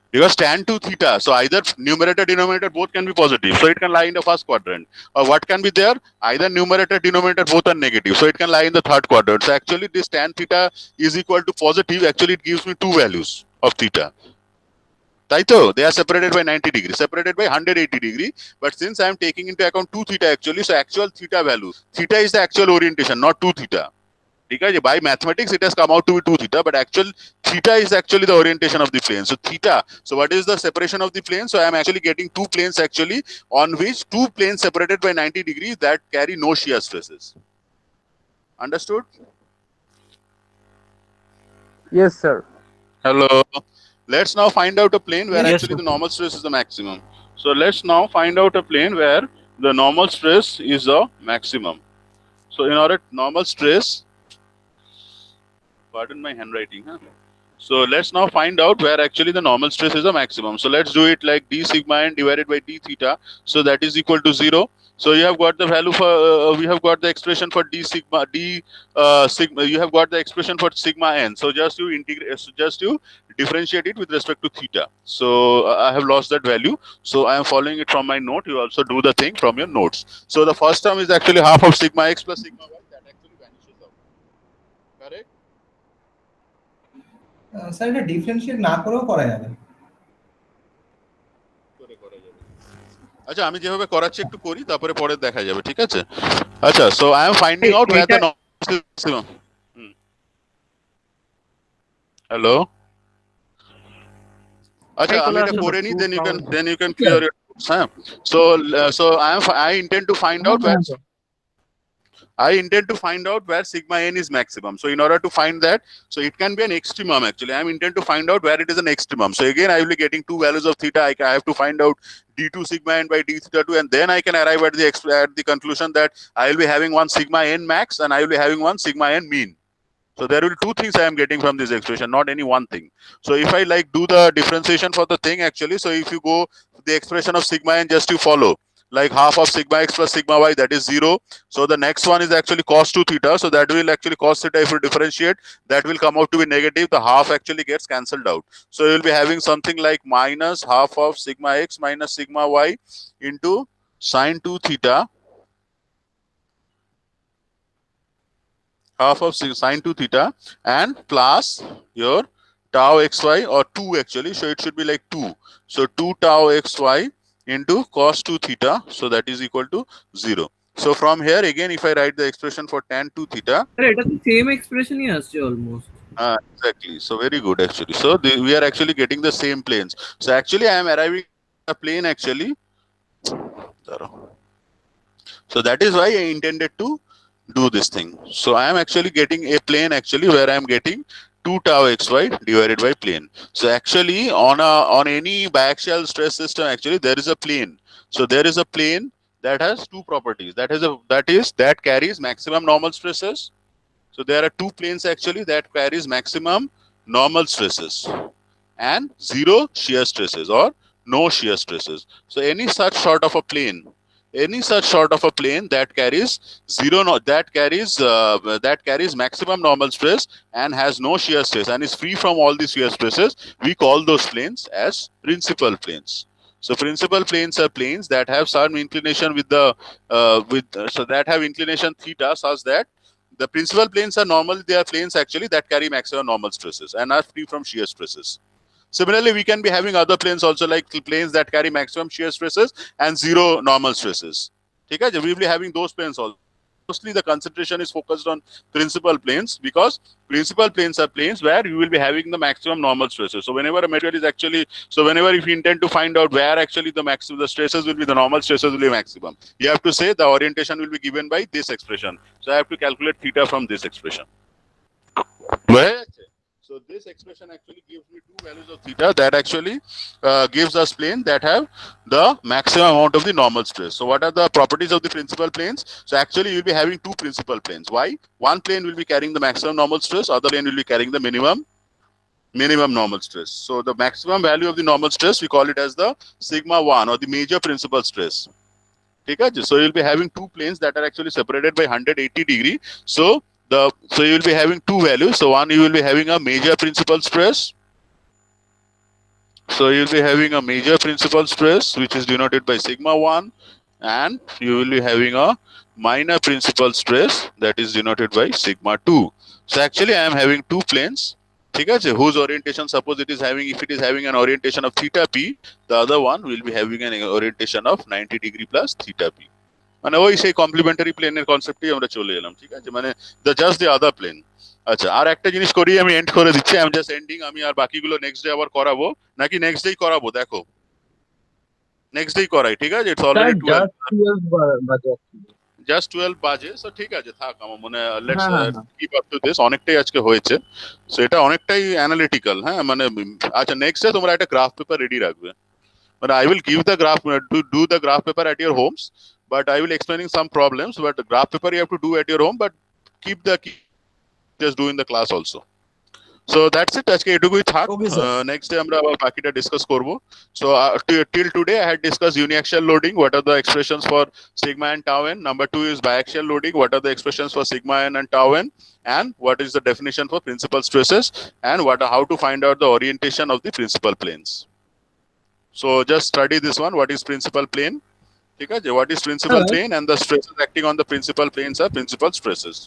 Because tan 2 theta, so either numerator denominator both can be positive, so it can lie in the first quadrant. Or what can be there? Either numerator denominator both are negative, so it can lie in the third quadrant. So actually this tan theta is equal to positive. Actually it gives me two values of theta. Taito, they are separated by 90 degree, separated by 180 degree. But since I am taking into account 2 theta actually, so actual theta value. Theta is the actual orientation, not 2 theta. Because by mathematics it has come out to be 2 theta, but actual theta is actually the orientation of the plane. So theta, so what is the separation of the plane? So I am actually getting two planes actually on which two planes separated by 90 degrees that carry no shear stresses. Understood? Yes, sir. Hello. Let's now find out a plane where Yes, actually sir. the normal stress is the maximum. So let's now find out a plane where the normal stress is the maximum. So in order normal stress, pardon my handwriting, huh? So let's now find out where actually the normal stress is the maximum. So let's do it like d sigma n divided by d theta. So that is equal to 0. So you have got the value for, we have got the expression for d sigma, sigma, you have got the expression for sigma n. So just you integrate, just you differentiate it with respect to theta. So I have lost that value. So I am following it from my note. You also do the thing from your notes. So the first term is actually half of sigma x plus sigma y, that actually vanishes out. Correct? Sir এটা differentiate না করেও করা যাবে। আচ্ছা আমি যেভাবে করাচ্ছি একটু করি তারপরে পরে দেখা যাবে, ঠিক আছে? আচ্ছা so I am finding out where the maximum. হ্যালো, আচ্ছা আমি এটা করে নি, then you can clear your notes, হ্যাঁ? So I intend to find out where sigma n is maximum. So in order to find that, so it can be an extremum actually. I am intend to find out where it is an extremum. So again, I will be getting two values of theta. I have to find out d2 sigma n by d theta 2, and then I can arrive at the conclusion that I will be having one sigma n max and I will be having one sigma n mean. So there will be two things I am getting from this expression, not any one thing. So if I like do the differentiation for the thing actually, so if you go the expression of sigma n, just you follow like half of sigma x plus sigma y, that is 0. So the next one is actually cos 2 theta. So that will actually cos theta, if you differentiate, that will come out to be negative. The half actually gets cancelled out. So you will be having something like minus half of sigma x minus sigma y into sine 2 theta, half of sine 2 theta, and plus your tau xy, or 2 actually, so it should be like 2. So 2 tau xy into cos 2 theta, so that is equal to 0. So from here again, if I write the expression for tan 2 theta, এটা তো same এক্সপ্রেশনই আসছে almost. exactly, so very good actually. So we are actually getting the same planes. So actually I am arriving at a plane actually. So that is why I intended to do this thing. So I am actually getting a plane actually where I am getting 2 tau xy divided by plane. So actually on any biaxial stress system actually there is a plane. So there is a plane that has two properties. That carries maximum normal stresses. So there are two planes actually that carries maximum normal stresses and zero shear stresses or no shear stresses. So any such sort of a plane that carries that carries maximum normal stress and has no shear stress and is free from all the shear stresses, we call those planes as principal planes. So principal planes are planes that have some inclination with the so that have inclination theta such that The principal planes are normal, they are planes actually that carry maximum normal stresses and are free from shear stresses. Similarly, we can be having other planes also, like planes that carry maximum shear stresses and zero normal stresses. Okay? We will be having those planes also. Mostly the concentration is focused on principal planes, because principal planes are planes where you will be having the maximum normal stresses. So whenever a material is actually, so whenever if you intend to find out where actually the maximum, the stresses will be, the normal stresses will be maximum, you have to say the orientation will be given by this expression. So I have to calculate theta from this expression. So this expression actually gives me two values of theta that actually gives us plane that have the maximum amount of the normal stress. So what are the properties of the principal planes? So actually you will be having two principal planes. Why? One plane will be carrying the maximum normal stress, other plane will be carrying the minimum normal stress. So the maximum value of the normal stress, we call it as the sigma 1 or the major principal stress. Okay? So you'll be having two planes that are actually separated by 180 degree. So you will be having two values. So one, you will be having a major principal stress. So you will be having a major principal stress, which is denoted by sigma 1, and you will be having a minor principal stress that is denoted by sigma 2. So actually I am having two planes, whose orientation, suppose it is having, if it is having an orientation of theta p, the other one will be having an orientation of 90 degree plus theta p. মানে ওই সেই complimentary প্লেনের কনসেপ্টেই আমরা চলে এলাম, ঠিক আছে, মানে জাস্ট দি আদার প্লেন। আচ্ছা, আর একটা জিনিস করি, আমি এন্ড করে দিচ্ছি, আই এম জাস্ট এন্ডিং। আমি আর বাকিগুলো নেক্সট ডে আবার করাবো, নাকি নেক্সট ডেই করাবো? দেখো নেক্সট ডেই করাই, ঠিক আছে? ইটস অলরেডি 12 জাস্ট 12 বাজে। সো ঠিক আছে, থাক, আমার মনে let's keep up to this, অনেকটাই আজকে হয়েছে। সো এটা অনেকটাই অ্যানালিটিক্যাল, হ্যাঁ, মানে আচ্ছা নেক্সট ডে তোমরা একটা গ্রাফ পেপার রেডি রাখবে, মানে I will give the graph to do the graph paper at your homes, but I will explaining some problems, but the graph paper you have to do at your home, but keep just do in the class also. So that's it, আজকে এটুকুই থাক। Next day আমরা আবার বাকিটা discuss করব। So till today I had discussed uniaxial loading, what are the expressions for sigma and tau n. Number 2 is biaxial loading, what are the expressions for sigma n and tau n, and what is the definition for principal stresses, and how to find out the orientation of the principal planes. So just study this one, what is principal plane, what is principal plane, and the stresses acting on the principal planes are principal stresses.